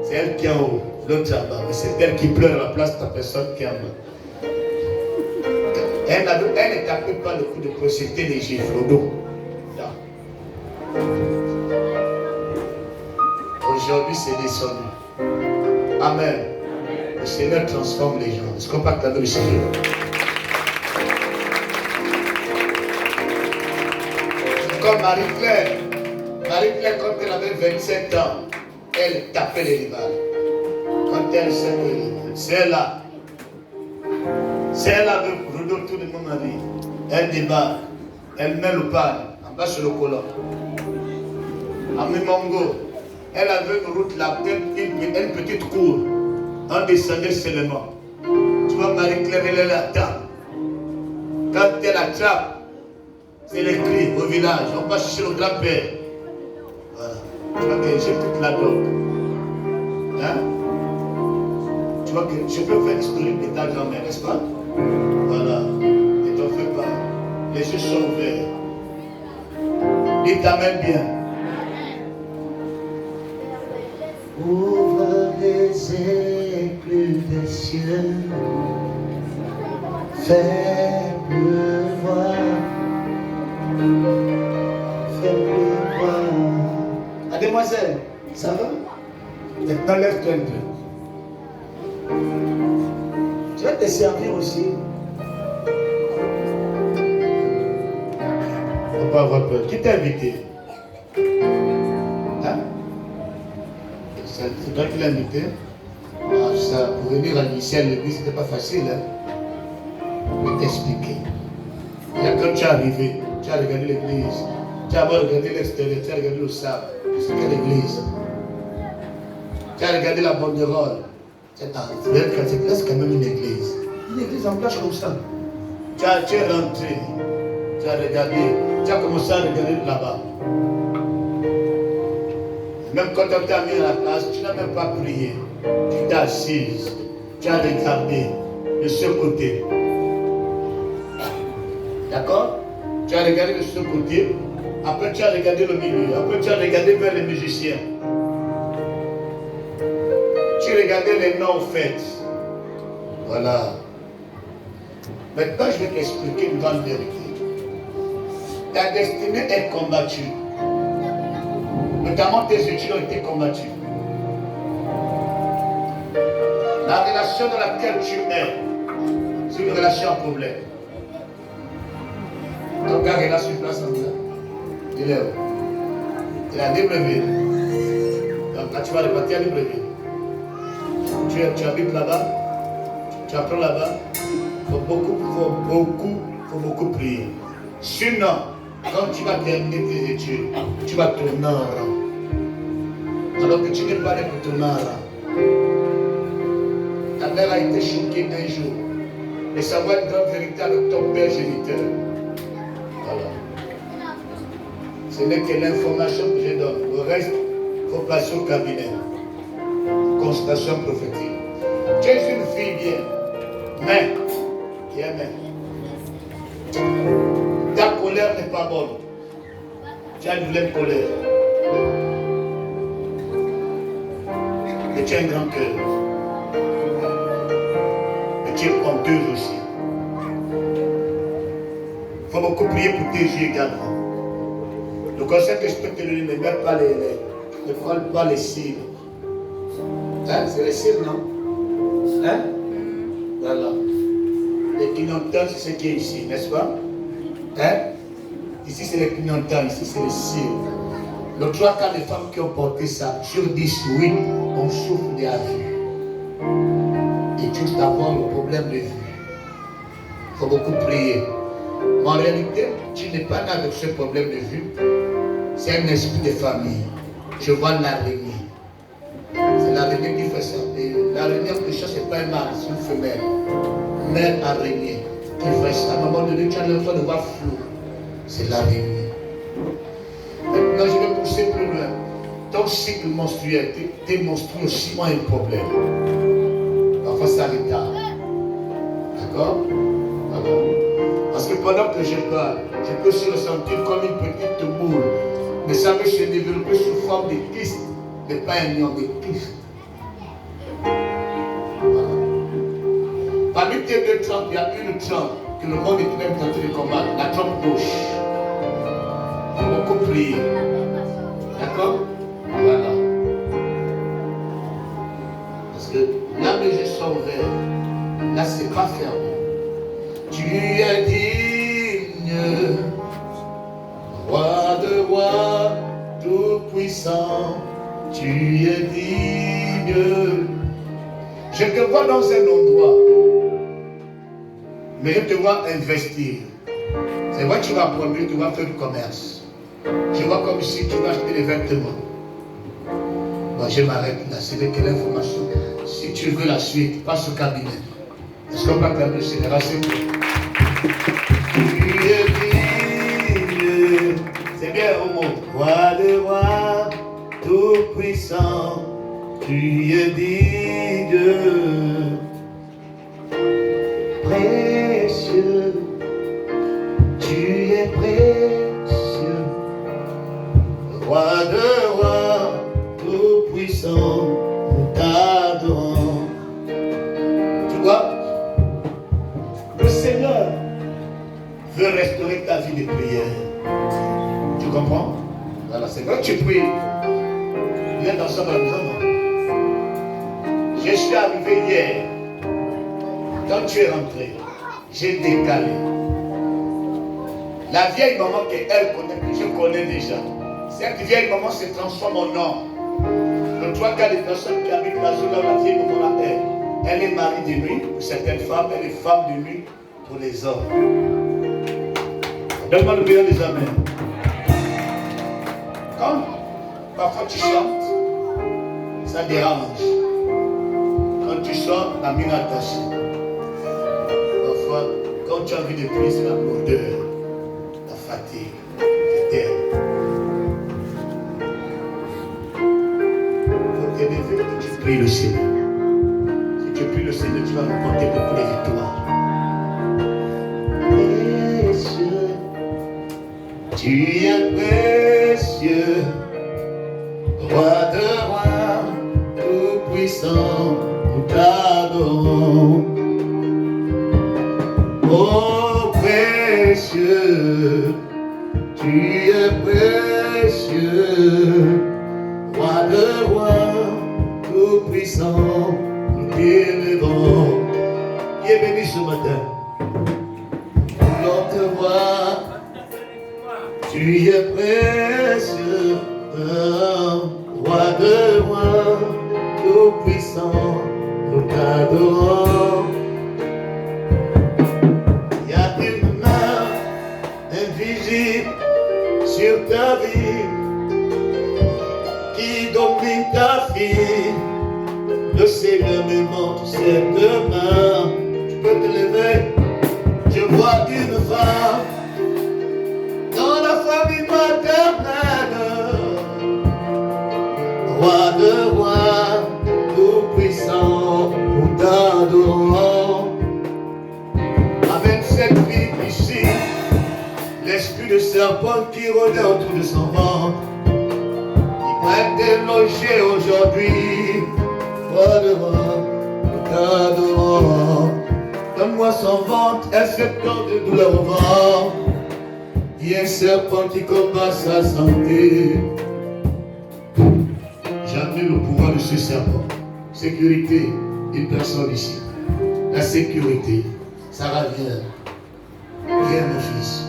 c'est elle qui est en haut, l'autre en bas. Mais c'est elle qui pleure à la place de la personne qui est en bas. Elle ne tapait pas le coup de poing, c'était les gifles au dos. Aujourd'hui, c'est descendu. Amen. Le Seigneur transforme les gens. Est-ce qu'on peut acclamer le Seigneur? Comme Marie-Claire. Marie-Claire, quand elle avait 27 ans, elle tapait les rivales. Quand elle s'est c'est là. C'est elle avec Rodo tout le monde a dit. Elle débarque. Elle met le pan en bas sur le colon. À Mimongo, elle avait une route là, une petite cour. On descendait seulement. Tu vois, Marie-Claire, elle est là. Quand elle attrape, c'est les cris au village. On va chercher le grand-père. Voilà. Tu vois que j'ai toute la dope. Hein? Tu vois que je peux faire l'historique de ta grand-mère, n'est-ce pas? Voilà. Et t'en fais pas. Les yeux sont ouverts. Dis t'amènes bien. Ouvre les écluses des cieux. Fais pleuvoir. Fais pleuvoir. Mademoiselle, ça va? Maintenant, lève-toi un peu. Tu vas te servir aussi. Faut pas avoir peur. Qui t'a invité? Hein? C'est toi qui l'as invité? Ah, ça, pour venir à l'initial à l'église, c'était pas facile. Hein? Je vais t'expliquer. Il y a quand tu es arrivé, tu as regardé l'église, tu as regardé l'extérieur, tu as regardé le sable. C'est quelle église? Tu as regardé la banderole. C'est quand même une église. Une église en place comme ça. Tu es rentré, tu as regardé, tu as commencé à regarder là-bas. Même quand on t'a mis à la place, tu n'as même pas prié. Tu t'es assise, tu as regardé de ce côté. D'accord? Tu as regardé de ce côté, après tu as regardé le milieu, après tu as regardé vers les musiciens. Tu regardais les noms faits. Voilà. Maintenant, je vais t'expliquer une grande vérité. Ta destinée est combattue. Notamment tes études ont été combattues. La relation dans laquelle tu es, c'est une relation à problème. Ton gars est là sur place en là. Il est où? Il est à Libreville. Donc là, tu vas repartir à Libreville. Tu habites là-bas, tu apprends là-bas. Il faut beaucoup prier. Sinon, quand tu vas terminer tes études, tu vas tourner en rang. Alors que tu n'es pas là pour tourner en rang. Ta mère a été choquée un jour de savoir une grande vérité avec ton père géniteur. Voilà. Ce n'est que l'information que je donne. Le reste, il faut passer au cabinet. Constatation prophétique. Tu es une fille bien, mais qui aime. Ta colère n'est pas bonne. Tu as une vilaine colère. Mais tu as un grand cœur. Mais tu es honteuse aussi. Il faut beaucoup prier pour tes yeux également. Le conseil que je peux te donner, ne mets pas ne prends pas les cils. Hein? C'est les cils, non? Hein? Voilà. Les clignotants, c'est ce qui est ici, n'est-ce pas? Hein? Ici, c'est les clignotants, ici, c'est les cils. Le 3 quarts des femmes qui ont porté ça, sur 10, oui, on souffre de la vue. Et juste avoir le problème de vue. Il faut beaucoup prier. Mais en réalité, tu n'es pas né avec ce problème de vue. C'est un esprit de famille. Je vois l'araignée. C'est l'araignée qui fait ça. Et l'araignée, en plus, ce n'est pas un mâle, c'est une femelle. Mère araignée qui fait ça. À un moment donné, tu as l'impression de voir flou. C'est l'araignée. Maintenant, je vais pousser plus loin. Ton cycle menstruel, tes menstrues aussi ont un problème. Parfois, ça retarde. D'accord? Voilà. Parce que pendant que je parle, je peux se ressentir comme une petite boule. Mais ça peut se développer sous forme de kyste, mais pas un lion de kyste. Voilà. Parmi tes deux trompes, il y a une trompe que le monde est même tenté de combattre, la trompe gauche. Il faut beaucoup prier. D'accord? Voilà. Parce que là où je sors vers, là c'est pas fermé. Tu es digne, roi de rois, tout puissant, tu es digne. Je te vois dans un endroit, mais je te vois investir. C'est vrai que tu vas produire, tu vas faire du commerce. Je vois comme si tu vas acheter des vêtements. Bon, je m'arrête là, c'est de quelle information. Si tu veux la suite, passe au cabinet. Est-ce qu'on va terminer ce génération? C'est bien au monde. Roi de roi, tout puissant, tu es digne. Précieux, tu es précieux. Roi de roi, tout puissant, nous t'adorons. Tu vois, le Seigneur veut restaurer ta vie de prière. Tu comprends? Voilà, c'est vrai que tu pries. Viens dans ça, maison, non? Je suis arrivé hier. Quand tu es rentré, j'ai décalé. La vieille maman qu'elle connaît, que je connais déjà, cette vieille maman se transforme en homme. Le 3 quarts des personnes qui habitent la zone où la vieille maman la est, elle est mari de nuit pour certaines femmes, elle est femme de nuit pour les hommes. Donne-moi le meilleur des amens. Quand parfois tu chantes, ça dérange. Quand tu sors, la mine attachée. Parfois, quand tu as envie de prier, c'est la lourdeur, la fatigue, l'éther. Il faut t'élever que tu pries le Seigneur. Si tu pries le Seigneur, tu vas remporter beaucoup de victoires. Précieux, tu es précieux, roi de rois, tout puissant, nous t'adorons. Oh précieux, tu es précieux, roi de rois, tout puissant, nous t'élevons. Qui est béni ce matin? On te voit, tu es précieux, roi de rois, tout puissant, nous t'adorons. Il y a une main invisible sur ta vie qui domine ta vie. Le Seigneur me montre cette main. Tu peux te lever. Je vois une femme dans la famille maternelle. Ce serpent qui rôdait autour de son ventre, il va être délogé aujourd'hui. Toi devant, donne-moi son ventre, un septembre de douleur au ventre. Il y a un serpent qui combat sa santé. J'annule le pouvoir de ce serpent. Sécurité, une personne ici. La sécurité, Sarah vient. Viens mon fils.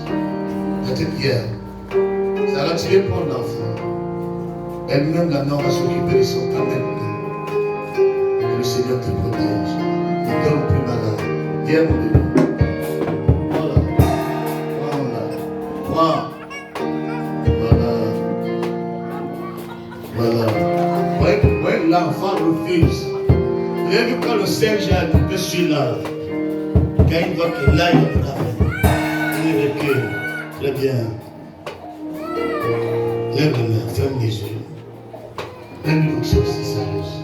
Peut-être viens. Sarah, tu viens prendre l'enfant. Elle-même, la mort va s'occuper de son temps maintenant. Que le Seigneur te protège. Ne donne plus malade. Viens mon bébé. Voilà. Voilà. Voilà. Voilà. L'enfant refuse. Vous avez vu quand le Serge a dit que je suis là. Quand il voit que là, il est là. Il recule. Très bien. Lève les mains, ferme les yeux. Même une chose si sérieuse.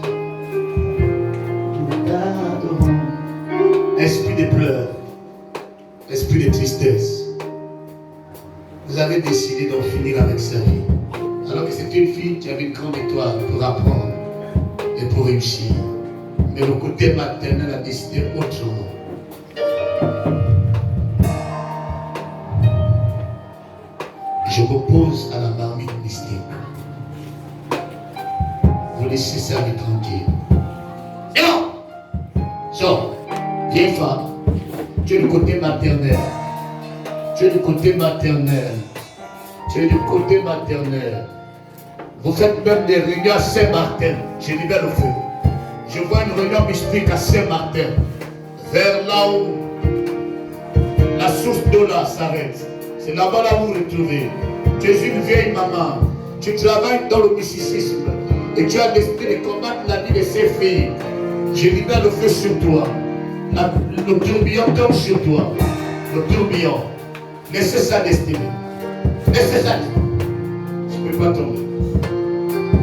Esprit de pleurs, esprit de tristesse. Vous avez décidé d'en finir avec sa vie. Alors que c'était une fille qui avait une grande étoile pour apprendre et pour réussir. Mais le côté maternel a décidé autrement. Je m'oppose à la marmite mystique. Vous laissez ça aller tranquille. Et non! Sors, vieille femme. Tu es du côté maternel. Tu es du côté maternel. Tu es du côté maternel. Vous faites même des réunions à Saint-Martin. Je libère le feu. Je vois une réunion mystique à Saint-Martin. Vers là où la source d'eau là s'arrête. C'est là-bas là où vous vous retrouvez. Tu es une vieille maman. Tu travailles dans le mysticisme. Et tu as décidé de combattre la vie de ces filles. Je libère le feu sur toi. Le tourbillon tombe sur toi. Le tourbillon. Laissez ça destinée. Laissez ça. Je ne peux pas tomber.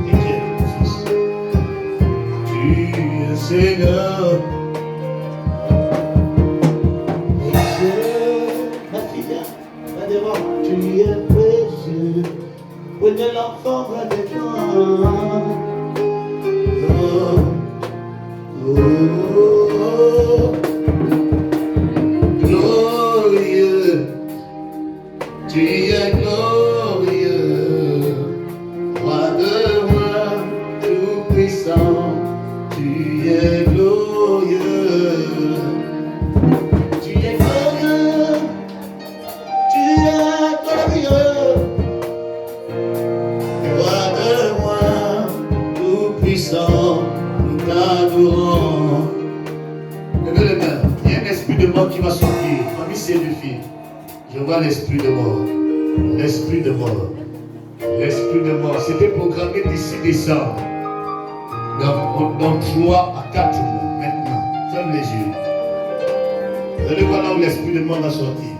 T'inquiète, mon fils. Tu es Seigneur. Ma fille, va devant. Tu es précieux. Prenez l'enfant, va devant. Glorieux, tu es glorieux, roi de rois, tout puissant, tu es glorieux, tu es glorieux, tu es glorieux, roi de rois, tout puissant. Levez les mains. Il y a un esprit de mort qui va sortir. Parmi ces deux filles, je vois l'esprit de mort. L'esprit de mort. L'esprit de mort. C'était programmé d'ici décembre. Dans 3 à 4 mois. Maintenant, ferme les yeux. Vous allez voir là où l'esprit de mort va sortir.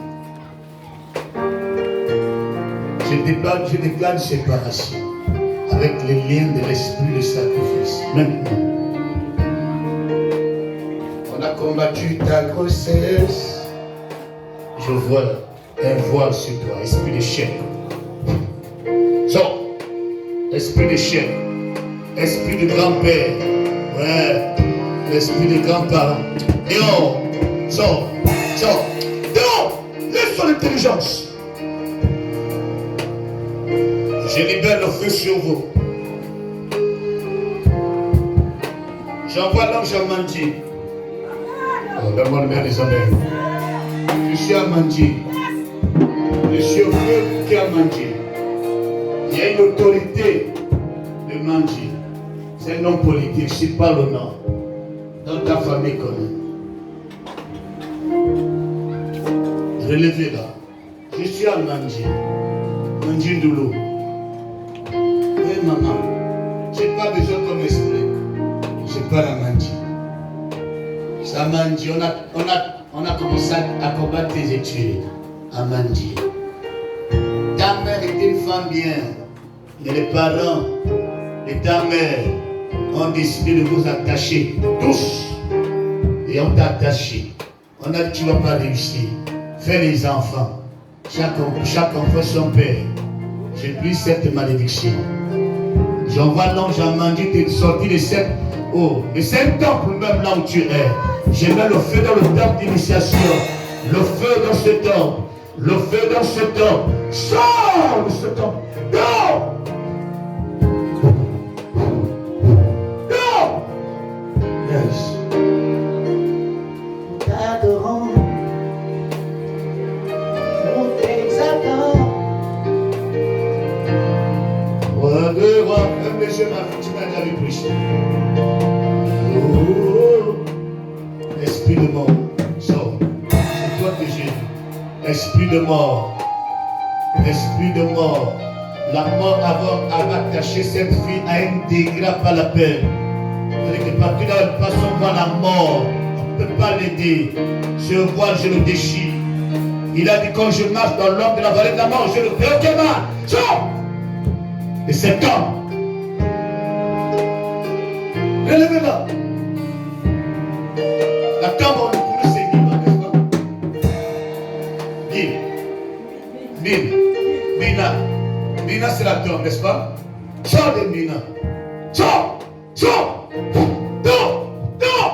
Je déclare une séparation avec les liens de l'esprit de sacrifice. Maintenant. On a combattu ta grossesse. Je vois un voile sur toi, esprit d'échec. Sors, esprit d'échec, esprit de grand-père, ouais, l'esprit de grand-parent. Dehors, sors, dehors, laisse son intelligence. Je libère le feu sur vous. J'envoie l'ange à Mandi. Donne-moi le meilleur des amis. Je suis à Mandi. Je suis au feu qui est à Mandi. Il y a une autorité de Mandi. C'est un nom politique. Je ne sais pas le nom. Dans ta famille connaît. Relevez là. Je suis à Mandi. Mandi Doulou. Oui, maman. Je n'ai pas besoin qu'on m'explique. Je parle à Mandi. Ça Mandi, on a commencé à combattre tes études à Mandi. Ta mère était une femme bien. Mais les parents de ta mère ont décidé de vous attacher tous. Et on t'a attaché. On a dit tu ne vas pas réussir. Fais les enfants. Chaque enfant son père. J'ai pris cette malédiction. J'envoie l'ange à manger te sortir de cette eau. Et c'est un temple même là où tu es. Je mets le feu dans le temple d'initiation. Le feu dans ce temple. Le feu dans ce temple. Sors de ce temple. Non! Non! Yes. T'adorons. Nous t'exaltons. Roi de roi, même les jeunes, tu m'as déjà vu prêcher. Oh, esprit de mort, sors. C'est toi que j'ai. Esprit de mort. Esprit de mort. La mort avant attaché cette fille à un degré pas la peine. C'est-à-dire que partout là où elle passe, on voit la mort. On ne peut pas l'aider. Ce voile, je le déchire. Il a dit quand je marche dans l'ombre de la vallée de la mort, je le fais mal. Sors! Et cet homme, relevez-la. La tombe, on le connaît, c'est Nima, n'est-ce pas? Mina. Mina, c'est la tombe, n'est-ce pas? Sors de Mina. Sors! Sors! Non! Non!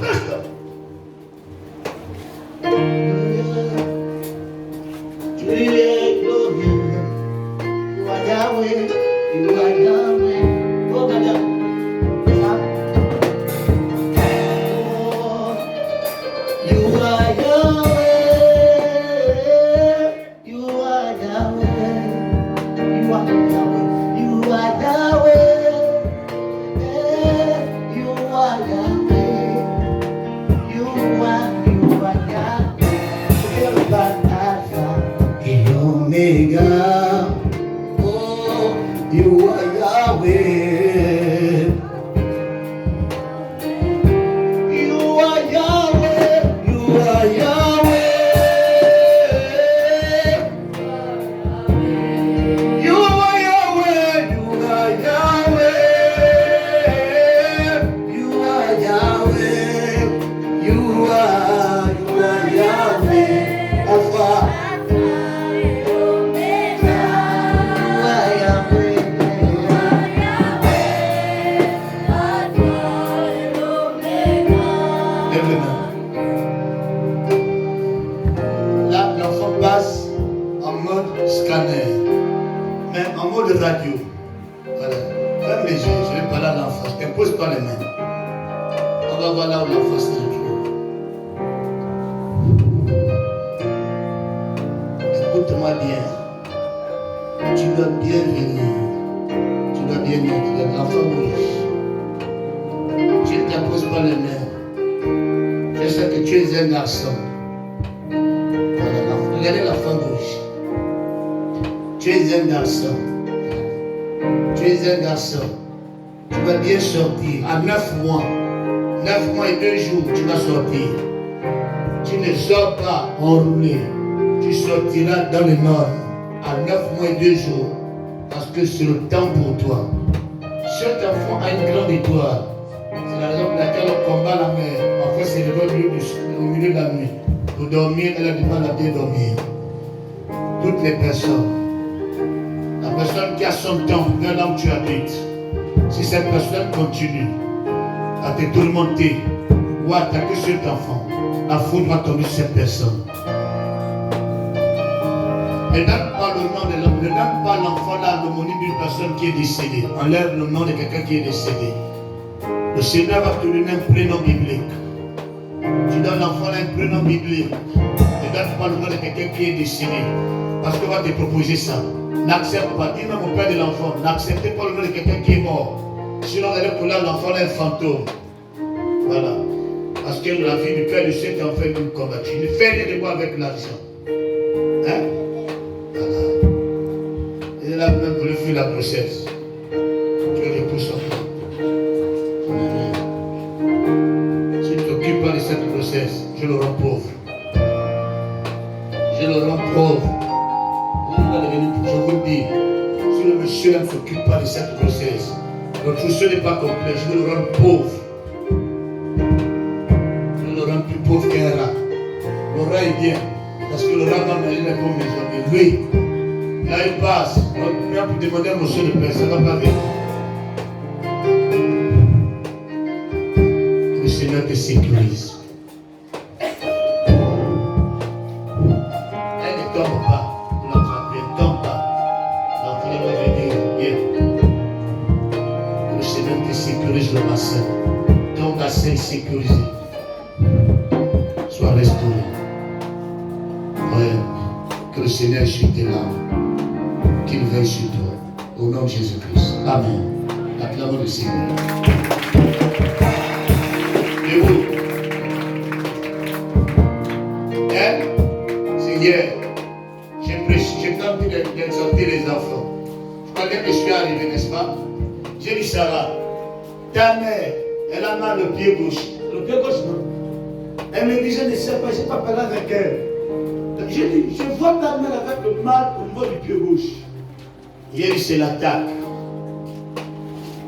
Reste! Tu es glorieux. Yahweh, you are Yahweh. Oh, madame. Oh, you are Yahweh. You are Yahweh. You are Yahweh. You are Yahweh. You are Yahweh. You are Yahweh. You are Alpha and Omega. You are Yahweh. You are Yahweh. You are Yahweh. You are Yahweh. You are Yahweh. You are Yahweh. You are Yahweh. Alpha. Là, l'enfant passe en mode scanner, mais en mode radio. Voilà. Ferme les yeux, je vais parler à l'enfant. Je ne pose pas les mains. On va voir là où l'enfant se trouve. Écoute-moi bien. Tu dois bien venir. Tu dois bien venir. L'enfant bouge. Je ne t'impose pas les mains. Je sais que tu es un garçon. Voilà, regardez l'enfant bouge. Tu es un garçon. Tu es un garçon. Tu vas bien sortir. À 9 mois. 9 mois et 2 jours, tu vas sortir. Tu ne sors pas enroulé. Tu sortiras dans le nord. À 9 mois et 2 jours. Parce que c'est le temps pour toi. Cet enfant a une grande étoile. C'est la raison pour laquelle on combat la mer. Parfois, c'est au milieu de la nuit. Pour dormir, elle a du mal à bien dormir. Toutes les personnes. La personne qui a son temps, vers là où tu habites. Si cette personne continue à te tourmenter ou à attaquer cet enfant, la foudre va tomber sur cette personne. Ne donne pas le nom de l'homme, ne donne pas l'enfant là l'homonime d'une personne qui est décédée. Enlève le nom de quelqu'un qui est décédé. Le Seigneur va te donner un prénom biblique. Tu donnes l'enfant là un prénom biblique. Ne donne pas le nom de quelqu'un qui est décédé. Parce qu'on va te proposer ça. N'accepte pas, dis même au père de l'enfant, n'acceptez pas le nom de quelqu'un qui est mort. Sinon, on allait pour là, l'enfant est un fantôme. Voilà. Parce que la vie du père de cet enfant est même combattue. Ne fais rien de moi avec l'argent. Hein? Voilà. Et là, même pour le fuir la grossesse. Tu repousses enfant. Si tu ne t'occupes pas de cette grossesse, je le rends pauvre. Je le rends pauvre. Je vous le dis, si le monsieur ne s'occupe pas de cette grossesse, notre trousseau n'est pas complet, je vais le rendre pauvre. Je vais le rendre plus pauvre qu'un rat. Le rat est bien. Parce que le rabbin m'a dit n'est pas maison. Lui, il a une base. On vient pour demander un morceau de pain, ça ne va pas venir. Que le Seigneur te sécurise. Elle ne tombe pas pour l'attraper, elle ne tombe pas. L'entrée va venir, viens. Que le Seigneur te sécurise le bassin. Ton bassin est sécurisé. Sois restauré. Ouais. Que le Seigneur sur tes larmes. Qu'il veille sur toi. Au nom de Jésus-Christ. Amen. Acclamons le Seigneur. Et vous? Hein? C'est hier. J'ai tenté d'exhorter les enfants. Je crois que je suis arrivé, n'est-ce pas? J'ai dit Sarah, ta mère, elle a mal le pied gauche. Le pied gauche, non? Elle me dit, je ne sais pas, je n'ai pas parlé avec elle. J'ai dit, je vois ta mère avec le mal au niveau du pied gauche. Hier, c'est l'attaque.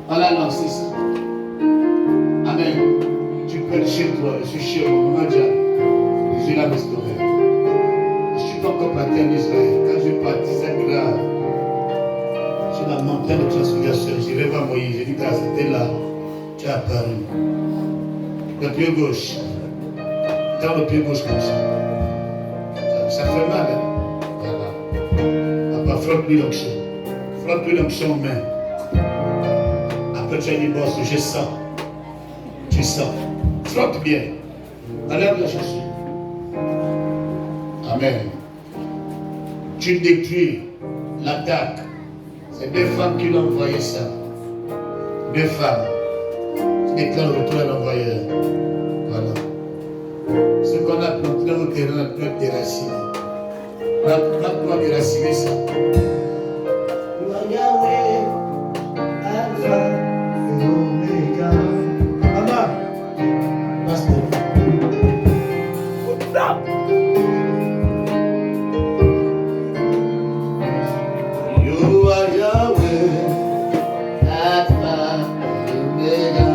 On a lancé ça. Amen. Tu peux être chez toi, je suis chez moi, Nadia. Je l'ai restauré. Je ne suis pas encore parti en Israël. Quand je suis parti, c'est grave. Sur la montagne de transfiguration, je vais voir Moïse. J'ai dit, quand c'était là, tu as apparu. Le pied gauche. Dans le pied gauche comme ça. Ça fait mal, hein? Voilà. Après, frotte-lui l'onction. Frotte-lui l'onction aux mains. Après, tu as dit, boss, je sens. Tu sens. Frotte bien. Enlève la chaussure. Amen. Tu détruis l'attaque. C'est deux femmes qui l'ont envoyé ça. Deux femmes. Tu déclares le retour à l'envoyeur. Voilà. Ce qu'on a planté dans le terrain peut être déraciné. On doit déraciner ça. You are Yahweh, Alpha et Omega. Maman, pasteur. You are Yahweh, Alpha et Omega.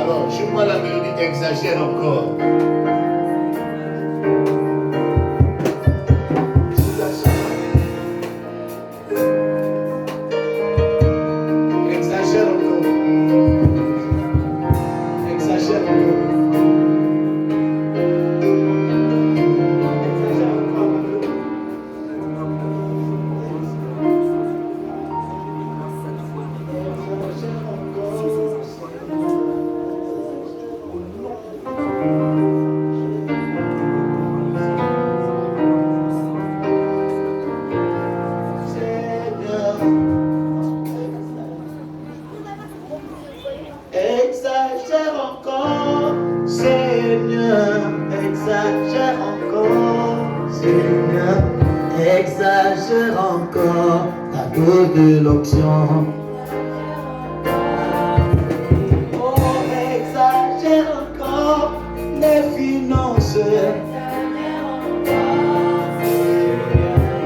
Alors, joue-moi la mélodie, exagère encore. Exagère encore. Exagère encore. Exagère encore. Exagère encore, Seigneur, exagère encore, Seigneur, exagère encore la dose de l'onction. Oh, exagère encore les finances.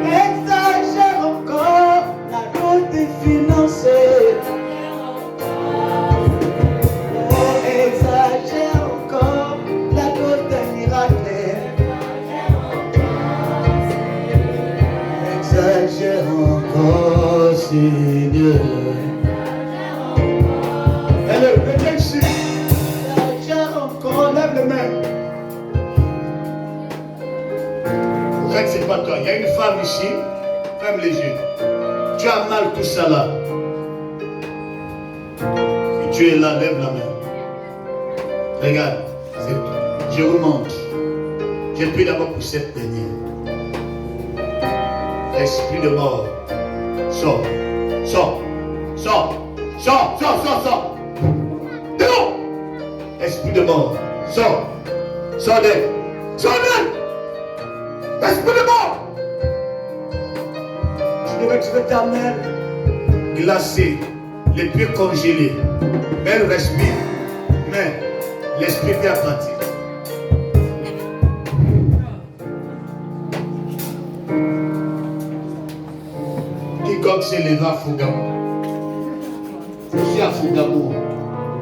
Exagère encore la dose des finances. Exagère encore la dose des miracles. Exagère encore, Seigneur. Allez, viens ici. Exagère encore, Lève les mains. Vous savez que c'est pas toi. Il y a une femme ici. Ferme les yeux. Tu as mal tout ça là. Et tu es là, lève la main. Regarde, je vous montre. Je prie d'abord pour cette dernière. Esprit de mort, sors, sors, sors, sors, sors, sors, sors. Dehors. Esprit de mort, sors, sors d'elle, sors d'elle. Esprit de mort. Tu devais trouver ta mère glacée, les pieds congelés. Mais elle respire, mais l'esprit est parti. Quiconque s'est levé à Fougamou. Je suis à Fougamou.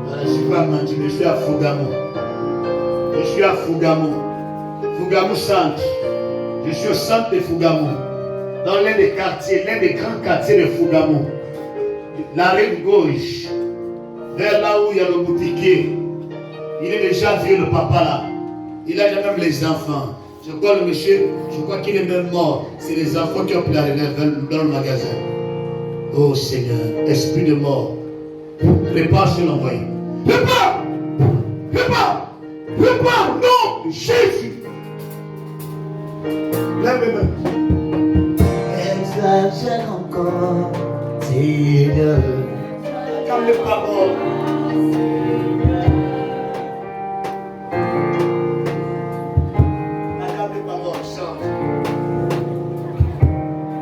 Je ne suis pas menti, mais je suis à Fougamou. Je suis à Fougamou. Fougamou centre. Je suis au centre de Fougamou. Dans l'un des quartiers, l'un des grands quartiers de Fougamou. La rive gauche. Vers là où il y a le boutiquier. Il est déjà vieux, le papa là. Il a déjà même les enfants. Je crois le monsieur, je crois qu'il est même mort. C'est les enfants qui ont pris la relève dans le magasin. Oh Seigneur, esprit de mort. Prépare sur l'envoyé. Prépare! Prépare! Prépare! Non! Jésus! Lève les mains. Exagère encore, Seigneur. Calme les paroles. Madame les paroles, chante.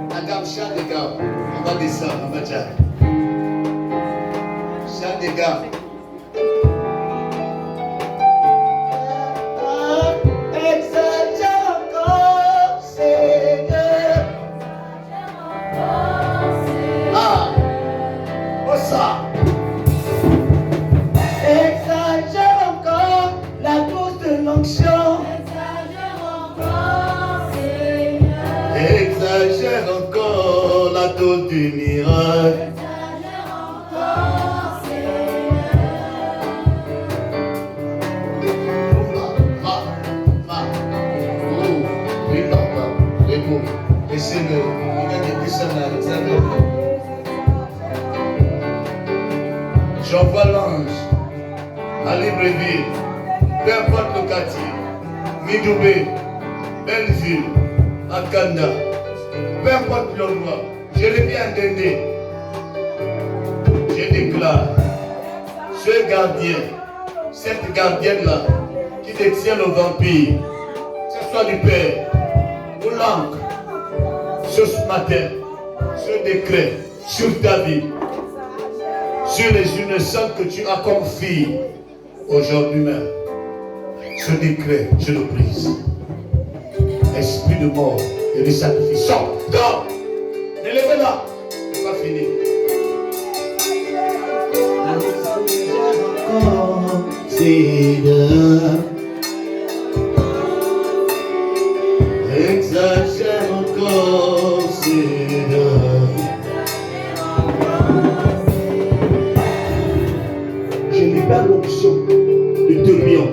Madame, chante les gars. On va descendre, on va dire. Chante les gars. Exagère encore, Seigneur. Ah! Oh ça! Exagère encore la dose de l'onction. Exagère encore la dose du miracle. Laissez-le, il a des personnages. J'envoie l'ange à Libreville, peu importe le quartier, Midoubé, Belleville, Akanda, peu importe l'endroit, je reviens à Dendé. Je déclare, ce gardien, cette gardienne-là, qui détient le vampire, que ce soit du Père ou l'encre, ce matin, ce décret sur ta vie, sur les innocents que tu as comme fille, aujourd'hui même, ce décret, je le brise. Esprit de mort et de sacrifice, sors, sors, élevez-la, c'est pas fini. Exagère encore, Seigneur. Exagère encore, Seigneur. Je libère l'option du tourbillon.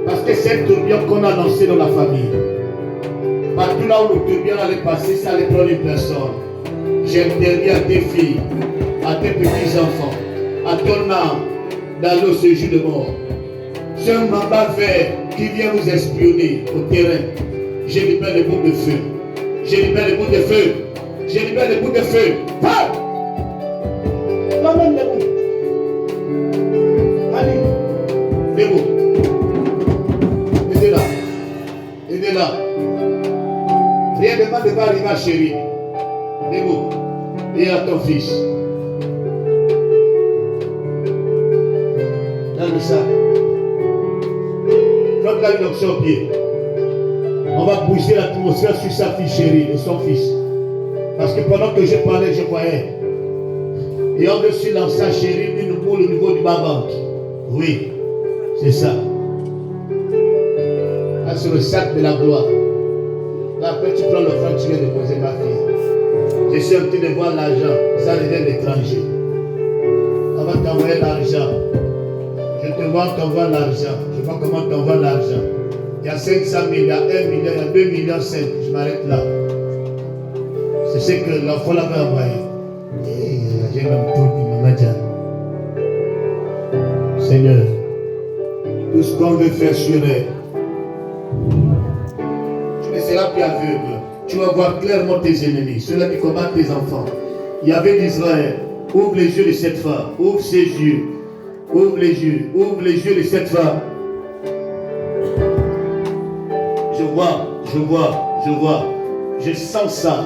Parce que c'est le tourbillon qu'on a lancé dans la famille. Partout là où le tourbillon allait passer, ça allait prendre une personne. J'interdis à tes filles, à tes petits-enfants, à ton âme, d'aller au séjour de mort. C'est un mandat vert qui vient nous espionner au terrain. Je libère les bouts de feu. Je libère les bouts de feu. Je libère les bouts de feu. Feu! L'emmène les bouts. Allez. Les bouts. Aidez-la. Aidez-la. Rien de mal ne va arriver à chérie. Les bouts. Et à ton fils. Donne ça. Flotte-la une option au pied. On va bouger l'atmosphère sur sa fille chérie et son fils. Parce que pendant que je parlais, je croyais. Et on dessus dans sa chérie une boule au niveau du bas-ventre. Oui, c'est ça. Là, c'est le sac de la gloire. Là, après, tu prends le franc, tu viens déposer ma fille. Je suis en train de voir l'argent. Ça devient l'étranger. On va t'envoyer l'argent. Je te vois, on t'envoie l'argent. Je vois comment on t'envoie l'argent. Il y a 500 000, il y a 1 million, il y a 2 millions 5. Je m'arrête là. C'est ce que l'enfant l'avait envoyé. Et j'ai même tout dit, Maman Diane. Seigneur, tout ce qu'on veut faire sur elle, tu ne seras plus aveugle. Tu vas voir clairement tes ennemis, ceux-là qui combattent tes enfants. Il y avait d'Israël. Ouvre les yeux de cette femme. Ouvre ses yeux. Ouvre les yeux. Ouvre les yeux de cette femme. Je vois, je sens ça.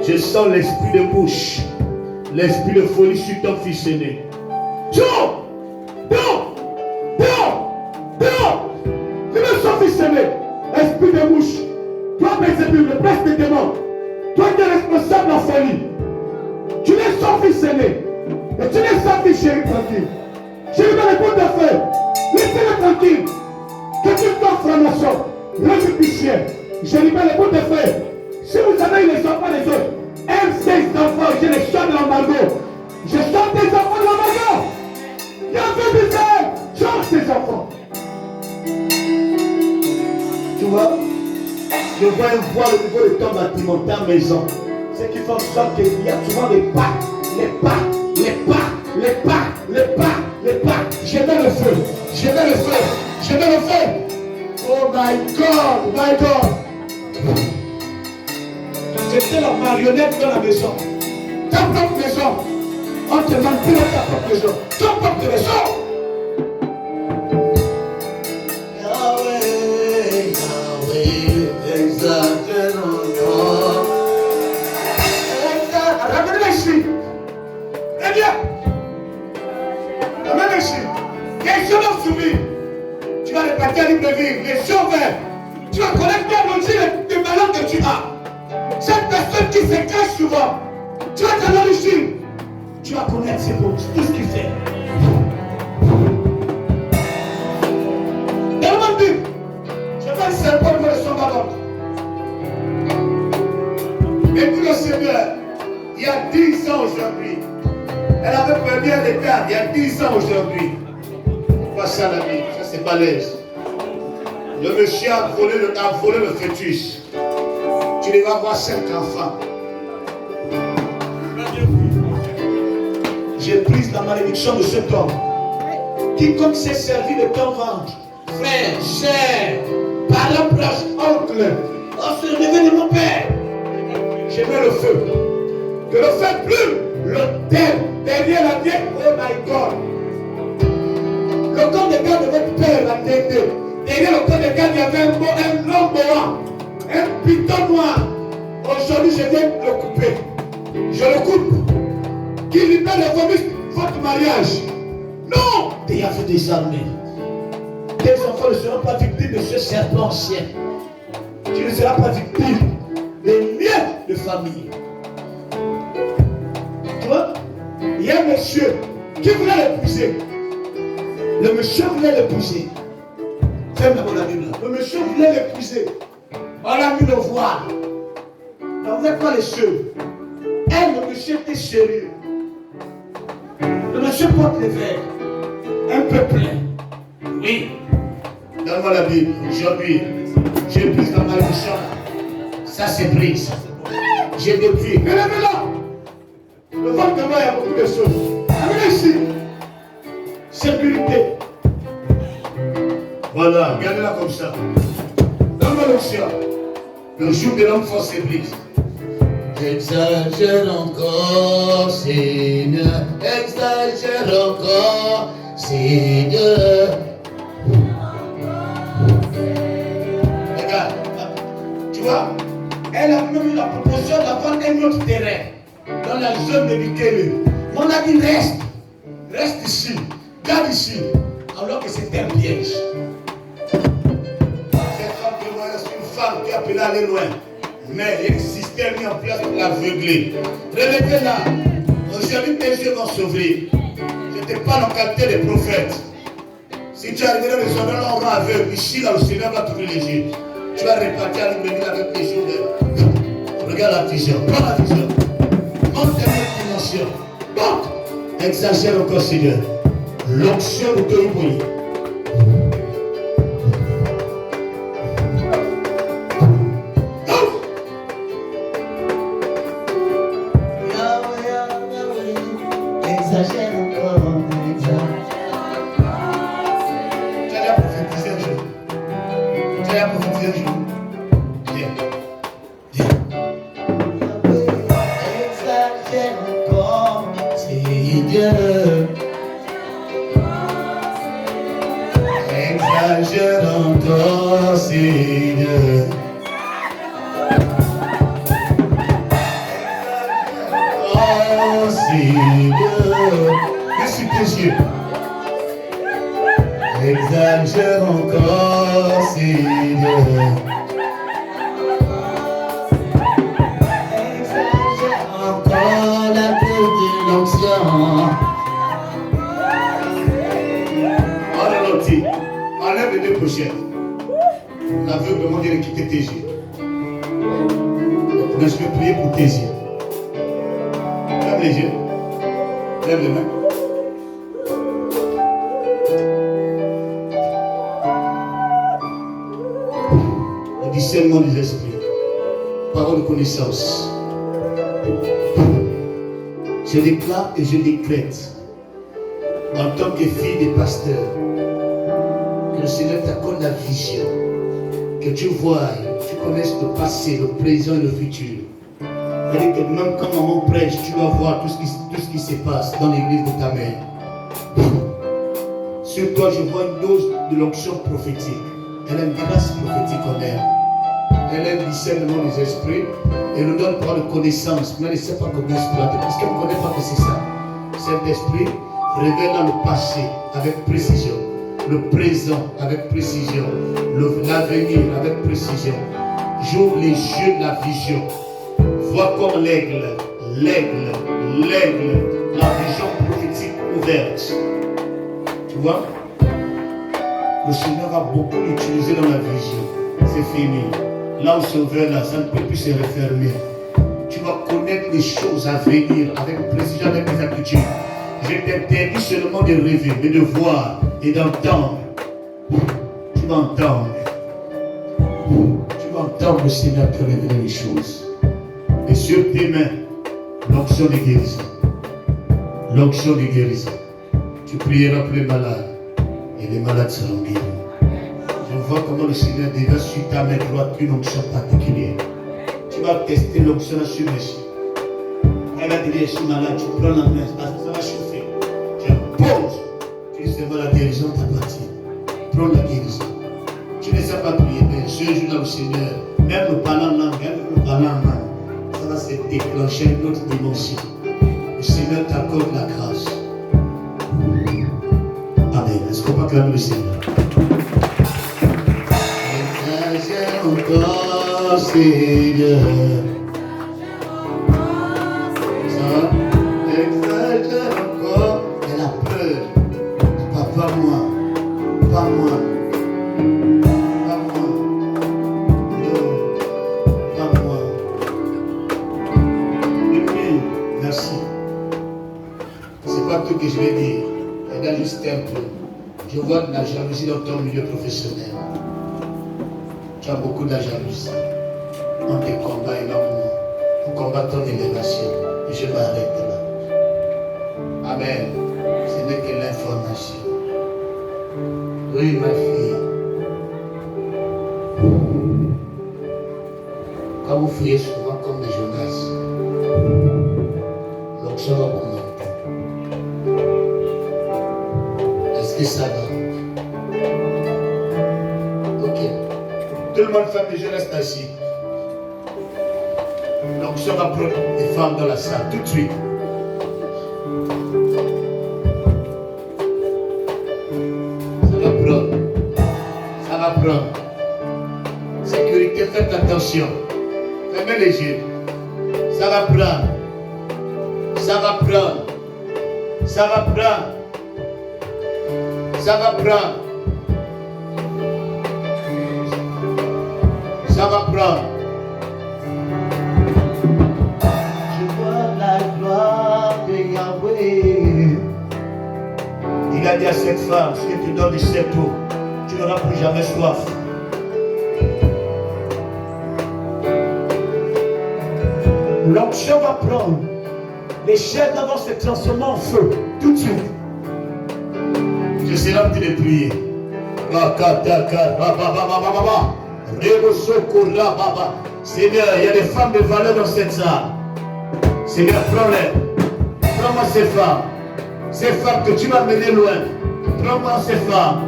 Je sens l'esprit de bouche, l'esprit de folie sur ton fils aîné. Dehors! Je veux son fils aîné, esprit de bouche. Toi, Bézébul, le prince des démons. Toi qui es responsable de la folie. chérie tranquille. Chérie dans les bouts de feu. Laissez-le tranquille. Que tu sois franc-maçon, républicain. Chérie dans les bouts de feu. Si vous avez les enfants des autres, aime ces enfants, je les sors de l'embargo. Je sors des enfants de l'embargo. Il y a un peu de ça. Sors ces enfants. Tu vois, je vois un voile au niveau de ton bâtiment, ta maison. Ce qui fait en sorte qu'il y a souvent des pas. Je mets le feu. Oh my God. J'étais la marionnette dans la maison. Ta propre maison. On te manipule ta propre maison. Ta propre maison. Yahweh, exalté encore. Ramenez-les ici. Eh bien. Ramenez-les ici. Question d'en soumis. Tu vas répartir libre de vivre. Les sauveurs. Tu vas connaître bien le Dieu de malheur que tu as. Cette personne qui se cache souvent. Tu vas t'en ici. Tu vas connaître ses mots, tout ce qu'il fait. Tellement dit. Je vais le serpent de son ballon. Et puis le Seigneur, il y a 10 ans aujourd'hui, elle avait perdu un état, il y a 10 ans aujourd'hui. Pas ça la vie, ça c'est balèze. Le monsieur a volé le fœtus. Tu devais avoir 5 enfants. J'ai pris la malédiction de cet homme. Quiconque s'est servi de ton ventre, frère, cher, parent proche, oncle, on se réveille de mon père. Je mets le feu. Que le feu plume l'autel derrière la tête. Oh my God. Le corps de garde de votre père la tête. Derrière le corps de garde, il y avait un long boa, un piton noir. Aujourd'hui, je viens le couper. Je le coupe. Qui libère les vomistes, votre mariage. Non! Et il y a fait des armées. Tes enfants ne seront pas victimes de ce serpent ancien. Tu ne seras pas victime des liens de famille. Tu vois? Il y a un monsieur qui voulait l'épouser. Le monsieur voulait l'épouser. Ferme la Bible. Le monsieur voulait l'épouser. On a mis le voile. Mais vous n'êtes pas les seuls. Elle, le monsieur était sérieux. Le monsieur porte les verres. Un peu plein. Oui. Donne-moi la Bible. Aujourd'hui, j'ai pris la malédiction. Ça c'est prise. J'ai depuis. Relève-la. Le ventre de moi, il y a beaucoup de choses. Amenez ici. Sécurité. Voilà, gardez-la comme ça. Donne-moi l'onction. Le jour de l'homme force est prise. Exagère encore, Seigneur. Exagère encore, Seigneur. Regarde, tu vois, elle a même eu la proposition d'avoir un autre terrain dans la zone de Bikele. On a dit reste ici, garde ici, alors que c'était un piège. Cette femme que moi, c'est une femme qui a appelé à aller loin. Mais il y a un système mis en place pour l'aveugler. Relevez-la. Aujourd'hui, tes yeux vont s'ouvrir. Je te parle en qualité de prophète. Si tu arrives dans les endroits où on va aveugle, ici, là, le Seigneur va t'ouvrir les yeux. Tu vas repartir à l'humanité avec les yeux ouverts. Regarde la vision. Prends la vision. Monte ta dimension. Monte. Exagère encore, Seigneur. L'onction de Dieu brille. Exagère encore, Tu as déjà prophétisé un jour. Viens. exagère encore, Seigneur. Exagère encore, Seigneur. Oh, Seigneur. Merci tes yeux. Exagère encore, Seigneur. Exagère encore la tête de l'onction. prochaine. L'aveuglement vient de quitter tes yeux. Donc, je vais prier pour tes yeux. Lève les yeux. Lève les mains. Le discernement des esprits. Parole de connaissance. Je déclare et je décrète, en tant que fille des pasteurs, que le Seigneur t'accorde la vision, que tu vois, tu connaisses le passé, le présent et le futur. C'est-à-dire que même quand maman prêche, tu vas voir tout ce qui se passe dans l'église de ta mère. Sur toi, je vois une dose de l'onction prophétique. Elle a une grâce prophétique en elle. Elle a un discernement des esprits. Elle nous donne par de connaissance. Mais elle ne sait pas comment exploiter. Parce qu'elle ne connaît pas que c'est ça. Cet esprit révèle dans le passé avec précision. Le présent avec précision. L'avenir avec précision. J'ouvre les yeux de la vision. Vois comme l'aigle. L'aigle. L'aigle. La vision prophétique ouverte. Tu vois? Le Seigneur a beaucoup utilisé dans la vision. C'est fini. Là où c'est ouvert, là, ça ne peut plus se refermer. Tu vas connaître les choses à venir avec précision, avec des habitudes. Je t'interdis seulement de rêver, mais de voir et d'entendre. Tu vas entendre. Tu vas entendre le Seigneur te révéler les choses. Et sur tes mains, l'onction de guérison. L'onction de guérison. Tu prieras pour les malades. Et les malades seront guéris. Je vois comment le Seigneur déverse sur ta main droite une onction particulière. Tu vas tester l'onction sur monsieur. Elle va te dire, je suis malade, tu prends la main, ça va chauffer. Tu imposes. Tu recevras la guérison de ta partie. Prends la guérison. Tu ne sais pas prier, mais ce jour-là au Seigneur, même le parlant en langue, ça va se déclencher une autre dimension. Le Seigneur t'accorde la grâce. Amen. Est-ce qu'on peut acclamer le Seigneur? Encore, Seigneur. Ça va? Exagère encore. Elle a peur. Pas moi. Pas moi. Pas moi. Non. Pas moi. Depuis, merci. C'est pas tout que je vais dire. Elle a juste un peu. Je vois de la jalousie dans ton milieu professionnel. Tu as beaucoup de la jalousie. On te combat énormément. On combat ton élévation. Et je m'arrête là. Amen. Ce n'est que l'information. Oui, ma fille. Quand vous fuyez souvent comme des Jonas, l'onction va augmenter. Est-ce que ça va? Tout le monde fait, mais je reste assis. Donc, je va prendre des femmes dans la salle tout de suite. Ça va prendre. Ça va prendre. Sécurité, faites attention. Fermez les yeux. Ça va prendre. Ça va prendre. Ça va prendre. Ça va prendre. Ça va prendre. Je vois la gloire de Yahweh. Il a dit à cette femme, si je te donne de cette eau, tu n'auras plus jamais soif. L'onction va prendre. Les chairs d'avant se transformer en feu. Tout de suite. Je serai en train de prier. Seigneur, il y a des femmes de valeur dans cette salle. Seigneur, prends-les. Prends-moi ces femmes. Ces femmes que tu vas mener loin. Prends-moi ces femmes.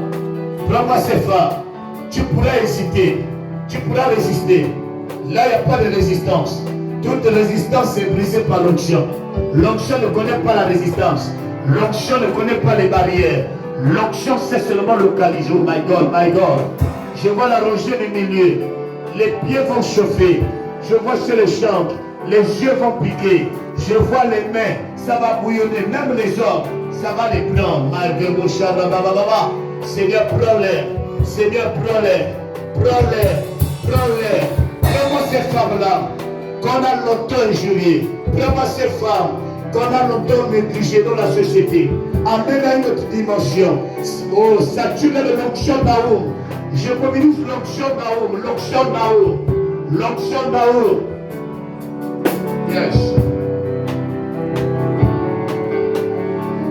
Prends-moi ces femmes. Tu pourrais hésiter. Tu pourras résister. Là, il n'y a pas de résistance. Toute résistance est brisée par l'onction. L'onction ne connaît pas la résistance. L'onction ne connaît pas les barrières. L'onction sait seulement localiser. Oh my God, my God. Je vois la rosée du milieu. Les pieds vont chauffer. Je vois sur les chambres. Les yeux vont piquer. Je vois les mains. Ça va bouillonner. Même les hommes, ça va les prendre. Seigneur, prends-les. Seigneur, prends-les. Prends-les. Prends-les. Prends-moi ces femmes-là qu'on a longtemps injuriées. Prends-moi ces femmes qu'on a longtemps négligées dans la société. Amène à une autre dimension. Oh, sature de l'onction d'Aoum. Je mobilise l'onction d'Aoum. L'onction d'Aoum. L'onction d'Aoum. Yes.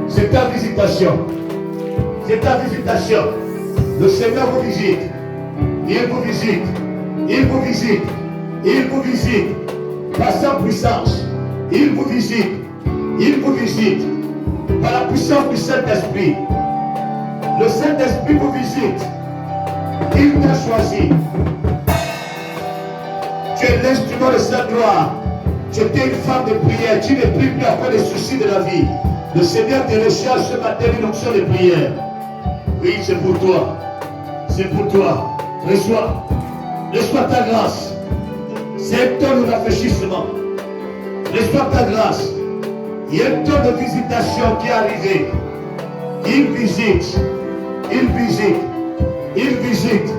C'est ta visitation. C'est ta visitation. Le Seigneur vous visite. Il vous visite. Il vous visite. Il vous visite. Par sa puissance. Il vous visite. Il vous visite. Par la puissance du Saint-Esprit. Le Saint-Esprit vous visite. Il t'a choisi. Tu es l'instrument de sa gloire. Tu étais une femme de prière. Tu n'es plus après les soucis de la vie. Le Seigneur te recharge ce matin une onction de prière. Oui, c'est pour toi. C'est pour toi. Reçois. Reçois ta grâce. C'est un temps de rafraîchissement. Reçois ta grâce. Il y a un temps de visitation qui est arrivé. Il visite. Il visite. Il visite.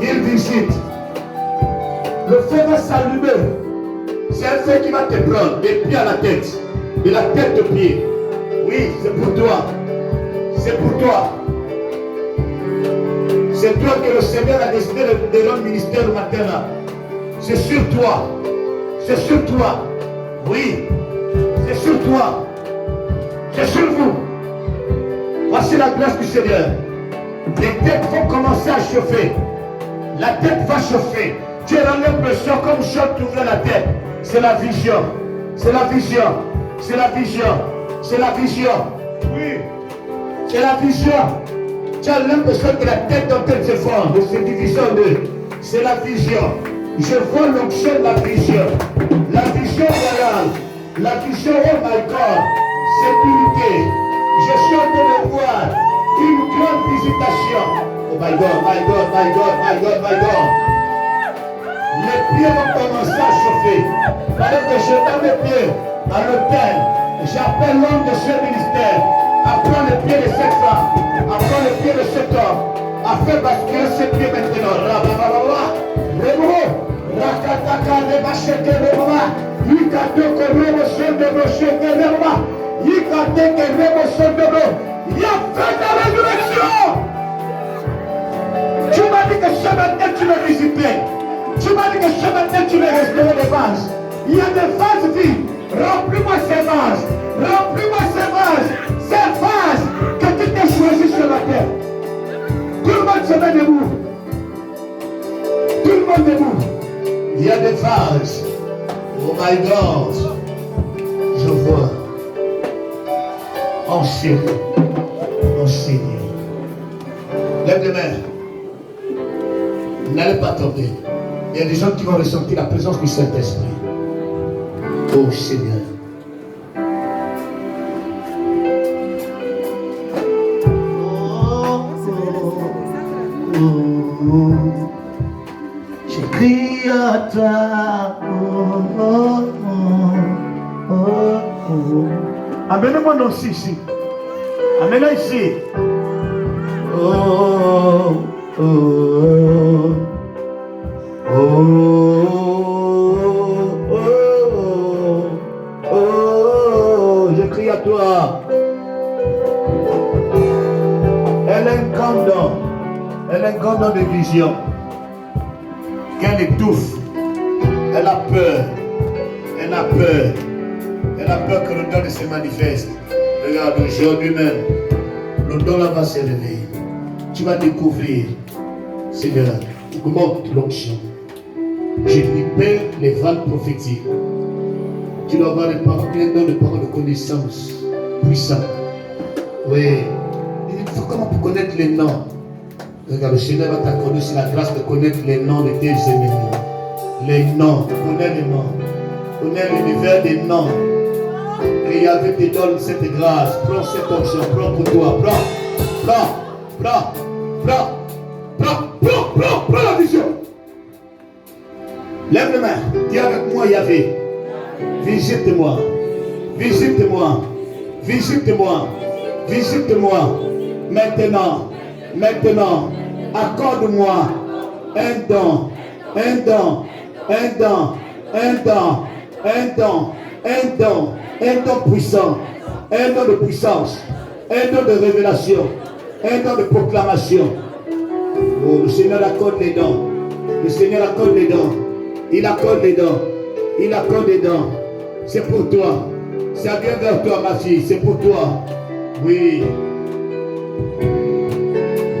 Il visite. Le feu va s'allumer. C'est un feu qui va te prendre des pieds à la tête. De la tête aux pieds. Oui, c'est pour toi. C'est pour toi. C'est toi que le Seigneur a décidé de leur ministère le matin là. C'est sur toi. C'est sur toi. Oui. C'est sur toi. C'est sur vous. Voici la grâce du Seigneur. Les têtes vont commencer à chauffer. La tête va chauffer. Tu es dans l'impression comme Job t'ouvrait la tête. C'est la vision. C'est la vision. C'est la vision. C'est la vision. Oui. C'est la vision. Tu as l'impression que la tête dont elle se forme, se divise en deux. C'est la vision. Je vois l'onction de la vision. La vision royale. La vision, oh my God. Sécurité. Je suis en train de voir une grande visitation. Oh my God, my God, my God, my God, my God. Les pieds vont commencer à chauffer. Pendant que je donne les pieds à l'hôtel, j'appelle l'homme de ce ministère à prendre les pieds de cette femme, à prendre les pieds de cet homme, à faire basculer ses pieds maintenant. Rakataka rebasheke rebaba, yikatoko rebo sondebo sheke rebaba, yikateke rebo sondebo. Il y a fait de la résurrection. Tu m'as dit que ce matin tu veux visiter. Tu m'as dit que ce matin tu veux restaurer les vases. Il y a des vases vides. Remplis-moi ces vases. Remplis-moi ces vases. Ces vases que tu t'es choisi ce matin. Tout le monde se met debout. Tout le monde debout. Il y a des vases. Oh my God. Je vois. Enseigné. Enseigné. Lève les mains. N'allez pas tomber. Il y a des gens qui vont ressentir la présence du Saint-Esprit. Oh Seigneur. Je crie à toi. Amenez-moi dans ici. Amenez-moi ici. Oh, oh, oh, oh, oh, oh, Je crie à toi. Elle a un grand don. Elle a un grand don de vision. Qu'elle étouffe. Elle a peur. Elle a peur. Elle a peur que le don se manifeste. Regarde, aujourd'hui même, le don là va se réveiller. Tu vas découvrir, Seigneur, augmente l'onction. Je libère les vannes prophétiques. Tu dois avoir plein de paroles de connaissance puissantes. Oui. Il faut comment pour connaître les noms. Regarde, le Seigneur va t'accorder sur la grâce de connaître les noms de tes ennemis. Les noms. Connais les noms. Connais l'univers des noms. Et Yahvé te donne cette grâce. Prends cette onction. Prends pour toi. Prends la vision. Lève les mains. Dis avec moi, Yahvé. Visite-moi. Visite-moi. Visite-moi. Visite-moi. Maintenant. Maintenant. Accorde-moi un don, un don, un don, un don, un don, un don, un don puissant, un don de puissance, un don de révélation, un don de proclamation. Oh, le Seigneur accorde les dons. Le Seigneur accorde les dons. Il accorde les dons. Il accorde les dons. C'est pour toi. Ça vient vers toi, ma fille. C'est pour toi. Oui.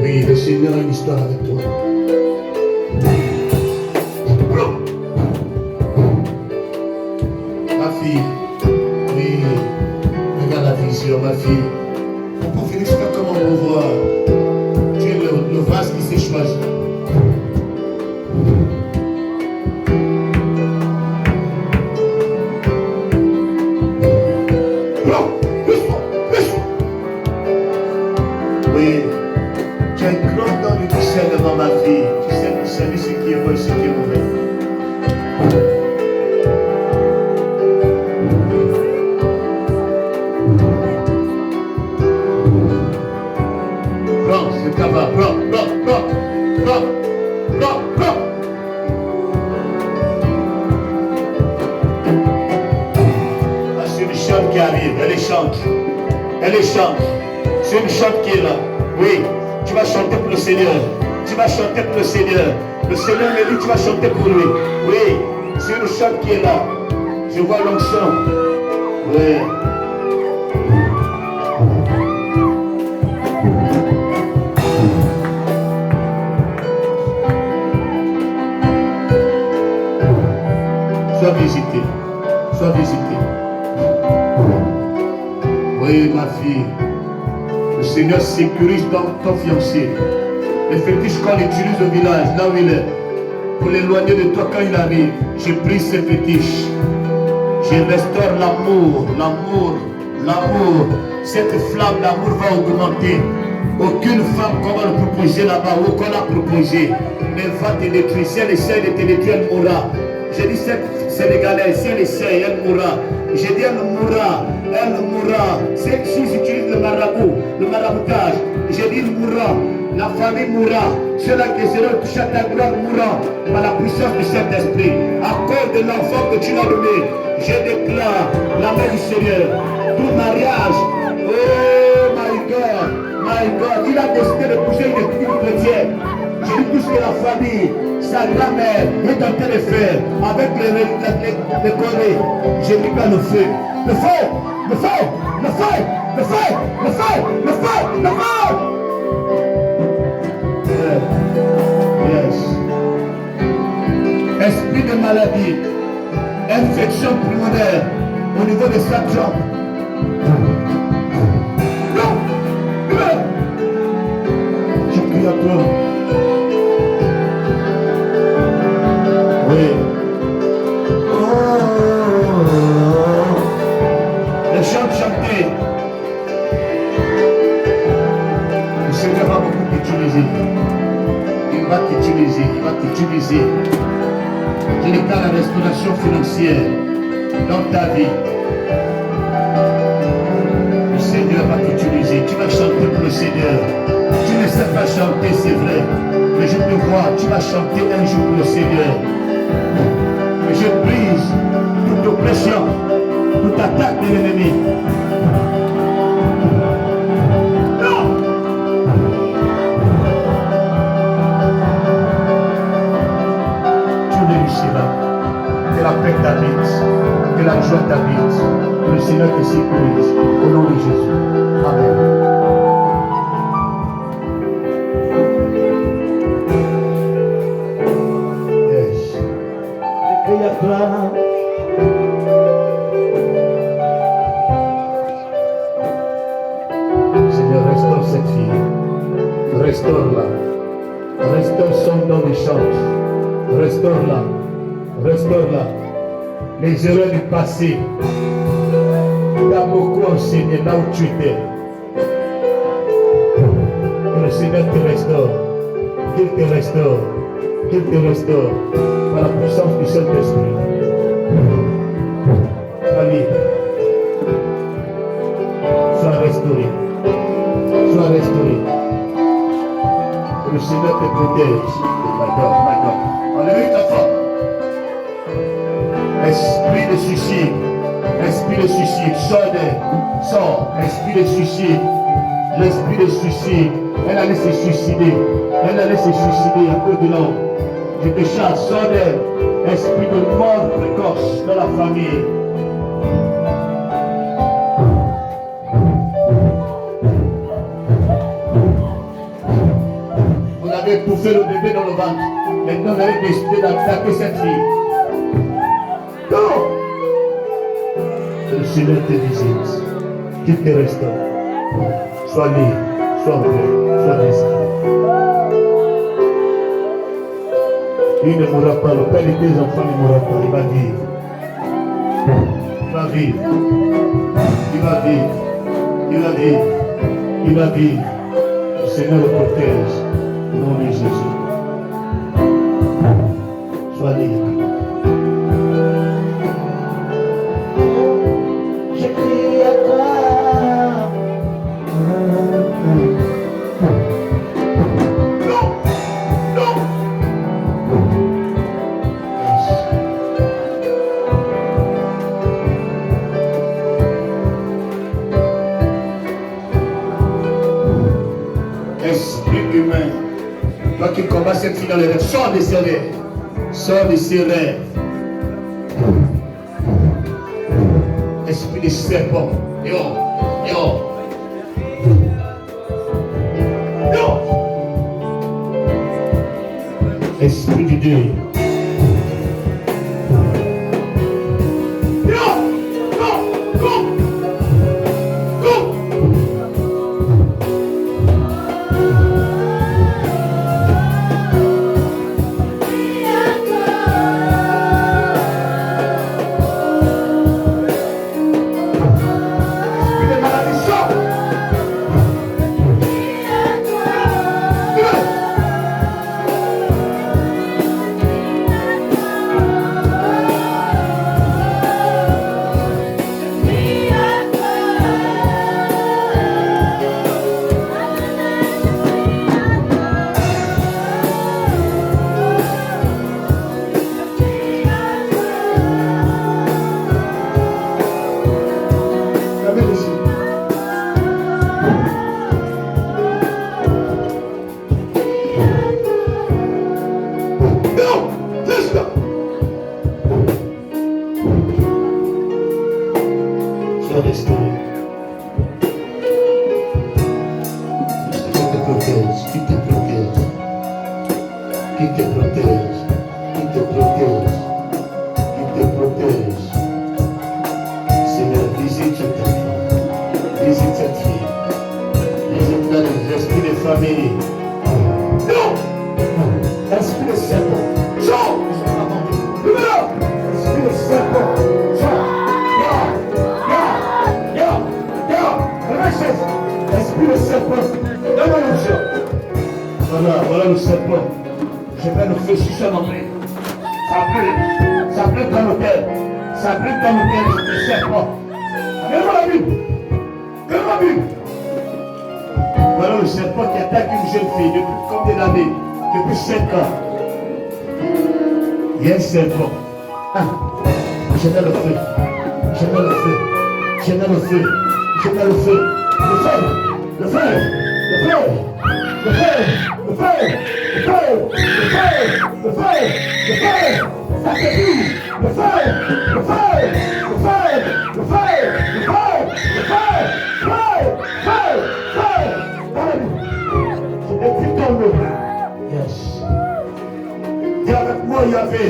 Oui, le Seigneur a une histoire avec toi. Ma fille. Oui. Regarde la vision, ma fille. Papa Félix, comment on voit. Tu es le vase qui s'est choisi. Oui, tu as une grande dans le discernement, ma fille. Tu sais discerner ce qui est bon et ce qui est mauvais. Prends ce tabac, prends. Ah, c'est une chante qui arrive, elle est chante. Elle est chante. C'est une chante qui est là. Oui, tu vas chanter pour le Seigneur. Tu vas chanter pour le Seigneur. Le Seigneur me dit, tu vas chanter pour lui. Oui, c'est une chante qui est là. Je vois l'onction. Oui. Sois visité. Sois visité. Oui, ma fille. Le Seigneur sécurise ton fiancé. Les fétiches qu'on utilise au village, là où il est, pour l'éloigner de toi quand il arrive, j'ai pris ces fétiches. Je restaure l'amour. Cette flamme d'amour va augmenter. Aucune femme qu'on va le proposer là-bas ou qu'on a proposé ne va te détruire. Si elle essaie de te détruire, elle mourra. J'ai dit cette Sénégalaise, si elle essaie, elle mourra. J'ai dit elle mourra. Si j'utilise le maraboutage, j'ai dit il mourra. La famille mourra. Ceux-là qui seront touchés à ta gloire mourront par la puissance du Saint-Esprit. À cause de l'enfant que tu l'as donné, je déclare la main du Seigneur. Tout mariage, oh my God, il a décidé de pousser une chrétienne. J'ai dit tout ce que la famille, sa grand-mère est en train de faire avec les Corées. J'ai mis dans le feu. Le feu. Yes. Esprit de maladie, infection pulmonaire au niveau de sa jambe. Je prie à toi. Oui. Les chants chantés. Le Seigneur va beaucoup t'utiliser. Il va t'utiliser. Je déclare la restauration financière dans ta vie. Le Seigneur va t'utiliser. Tu vas chanter pour le Seigneur. Tu ne sais pas chanter, c'est vrai. Mais je te vois, tu vas chanter un jour pour le Seigneur. Mais je brise toute oppression, toute attaque de l'ennemi. Que la paix t'habite, que la joie t'habite, que le Seigneur te sécurise. Au nom de Jésus. Amen. Yes. Seigneur, restaure cette fille. Restaure-la. Restaure son don de chante. Restaure-la. Restaure-la. Les erreurs du passé, t'as beaucoup enseigné là où tu étais. Que le Seigneur te restaure. Qu'il te restaure. Qu'il te restaure. Par la puissance du Saint-Esprit. Sois libre. Sois restauré. Sois restauré. Que le Seigneur te protège. My God, my God. Enlevez ta femme. Esprit de suicide. Esprit de suicide. Sors. Esprit de suicide. L'esprit de suicide. Elle allait se suicider. Elle allait se suicider à cause de l'homme. Je te chasse. Sors d'elle. Esprit de mort précoce dans la famille. Vous avez bouffé le bébé dans le ventre. Maintenant, vous avez décidé d'attaquer cette fille. Non! Le Seigneur te visite. Qu'il te restaure. Sois libre, sois vrai, sois décidé. Il ne mourra pas. Le père de tes enfants ne mourra pas. Il va vivre. Il va vivre. Il va vivre. Il va vivre. Il va vivre. Le Seigneur le protège. Au nom de Jésus. Sois libre. Je crie à toi. Non! Non! Esprit humain, toi qui combats cette fille dans les rêves, sors de ses rêves. Sors de ses rêves. Esprit de serpent. Dehors. Dehors. Dehors. Esprit du deuil. Dehors. Non. Non. Non. Voilà le serpent. Je vais le feu sur son entrée. Ça brûle dans l'hôtel. Ça brûle dans l'hôtel, le serpent. Regardez la Bible. Regardez la Bible. Voilà le serpent qui attaque une jeune fille depuis combien d'années? Depuis 5 ans. Il y a un serpent. Je mets le feu. Je mets le feu. Je mets le feu. Je mets le feu. Le feu. Le feu. Le feu. Le feu, le feu, le feu, le feu, le feu, le feu, ça te dit, le feu, le feu, le feu, le feu, le feu, le feu, feu, feu, feu, ton nom. Yes. Dis avec moi, Yahvé,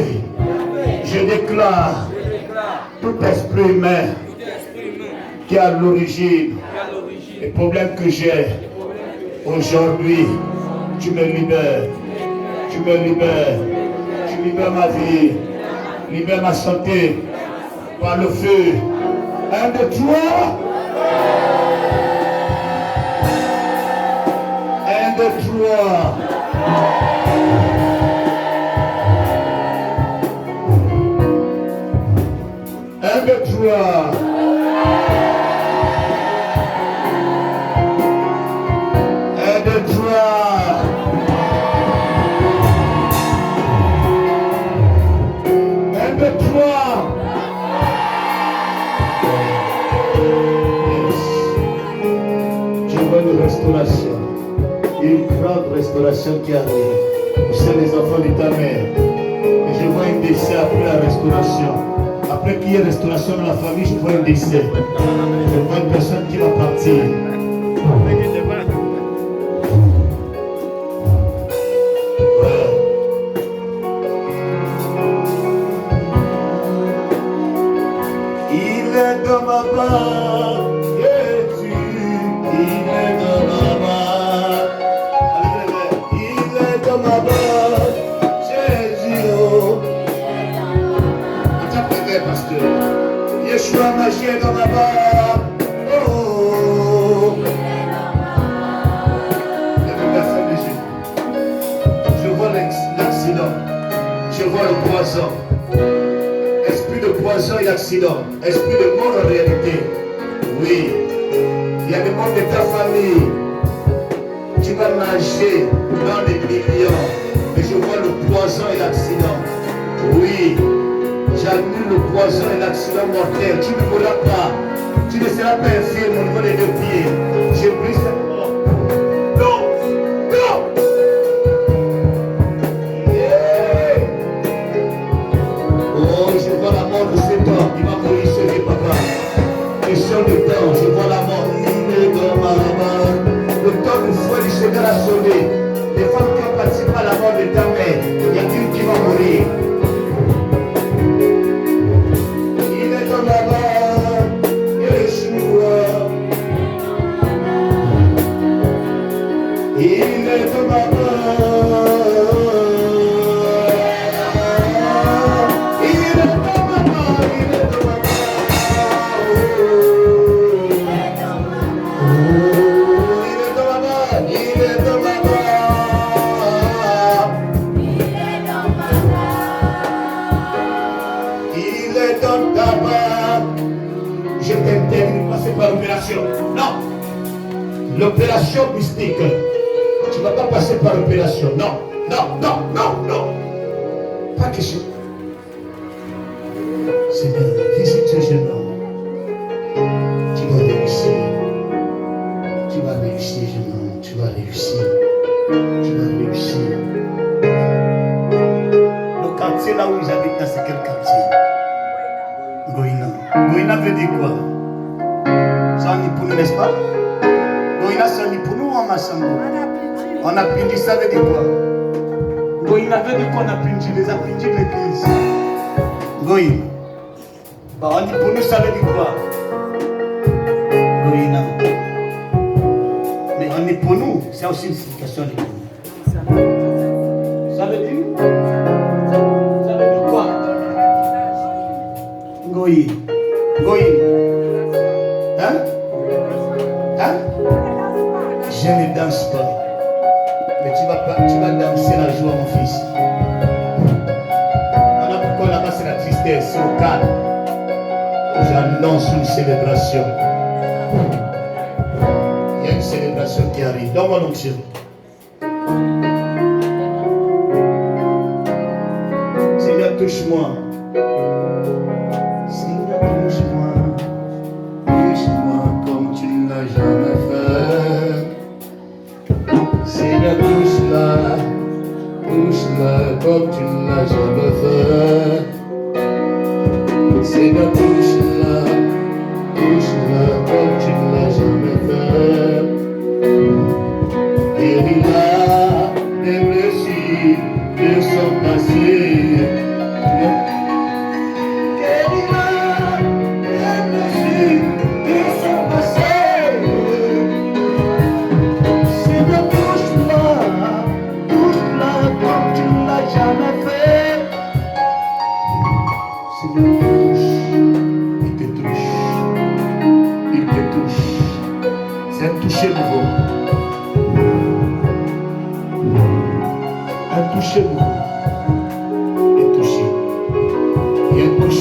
je déclare tout esprit humain qui est à l'origine des problèmes que j'ai. Aujourd'hui, tu me libères, tu me libères, tu libères ma vie, libère ma santé par le feu. 1, 2, 3. 1, 2, 3. Un, deux, trois. Un, deux, trois. restauration. Une grande restauration qui arrive. Vous savez, les enfants de ta mère. Et je vois un décès après la restauration. Après qu'il y ait restauration dans la famille, je vois un décès. Je vois une personne qui va partir. Il est dans ma barre, Jésus, il est dans ma barre. Il est dans ma barre, Jésus, oh. Interprétez, pasteur. Yeshua Machi est dans ma barre, oh. La femme de Jésus. Je vois l'accident, je vois le poison. Esprit de poison et d'accident, esprit de mort en réalité. Oui, il y a des membres de ta famille. Tu vas nager dans des millions. Mais je vois le poison et l'accident. Oui, j'annule le poison et l'accident mortel. Tu ne mourras pas. Tu ne seras pas infirme au niveau des deux pieds. Je brise cette mort. Non, non. Je vois la mort de cet homme, il va mourir chez lui, papa. Question de temps, je vois la mort, il est dans ma main. Le temps du fouet du Seigneur a sonné. Les femmes qui ont participé à la mort de ta mère, il y a une qui va mourir. Il est dans ma main, Yeshua. Il est dans ma main. Je t'interdis de passer par l'opération. Non. L'opération mystique. Tu ne vas pas passer par l'opération. Non. Non, non, non, non. Pas question. Seigneur, visite ce jeune homme. Tu vas réussir. Tu vas réussir, jeune homme. Tu vas réussir. Tu vas réussir. Le quartier là où j'habite, c'est quel quartier? Goïna. Goïna veut dire quoi? C'est un Nipounou, n'est-ce pas? Goïna, c'est un Nipounou ou un Massambo? On a pindi, ça veut dire quoi? Goïna veut dire qu'on a pindi, les a pindi l'église. Goïna. Bah, en Nipounou, ça veut dire quoi? Goïna. Mais en Nipounou, c'est aussi une signification de Nipounou. Ça veut dire? Ça veut dire quoi? Goï. Goï. Hein? Hein? Je ne danse pas. Mais tu vas danser la joie, mon fils. Voilà pourquoi là-bas c'est la tristesse, c'est au calme. J'annonce une célébration. Il y a une célébration qui arrive. Dans mon onction. Seigneur, touche-moi. Touche-moi comme tu ne l'as jamais fait. Seigneur, touche-la comme tu ne l'as jamais fait. Seigneur, touche-la comme tu ne l'as jamais fait. Guéris-la des blessures de son passé.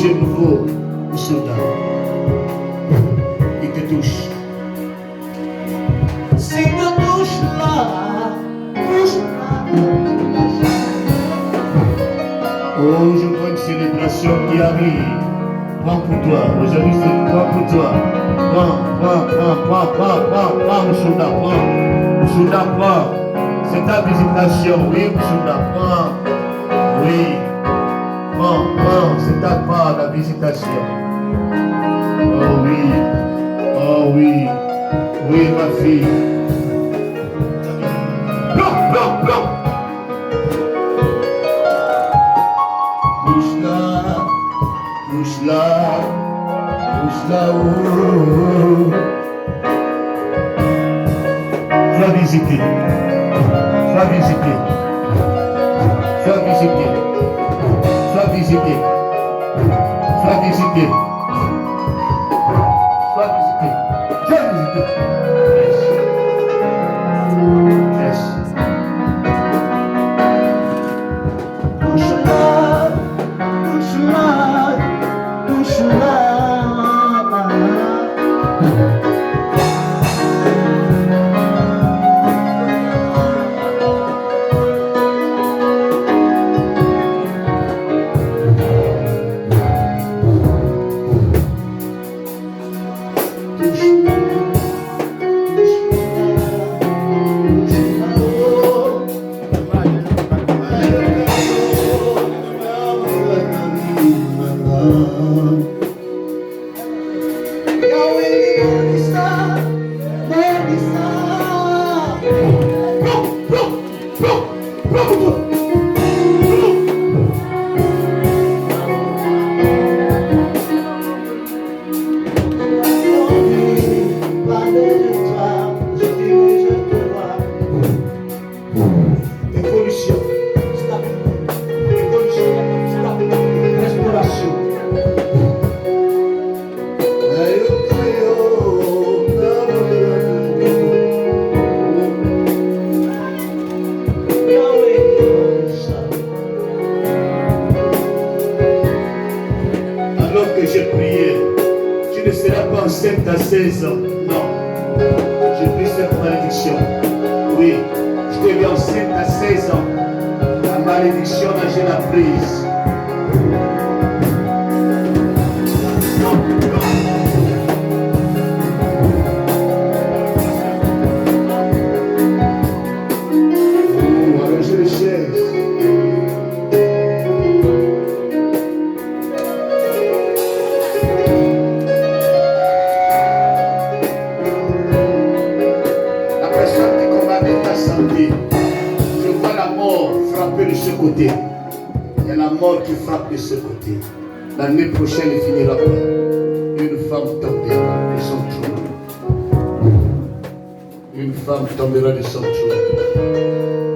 Nouveau soldat, il te touche. Seigneur, touche-la. Oh, je vois une célébration qui arrive. Prends pour toi. Aujourd'hui, c'est prends pour toi. Prends, Moussouda, prends. Moussouda, prends. C'est ta visitation, oui, Moussouda, prends. Oui. Prends, c'est ta part, la visitation. Oh oui. Oh oui. Oui, ma fille. Blanc. Bouge là, oh. Sois visité. Yes. Enceinte à 16 ans. Non. J'ai pris cette malédiction. Oui. Je t'ai vu enceinte à 16 ans. La malédiction, là, j'ai la prise. Allongez les chaises. Je vois la mort frapper de ce côté. Il y a la mort qui frappe de ce côté. L'année prochaine, il finira pas. Une femme tombera de son trône. Une femme tombera de son trône.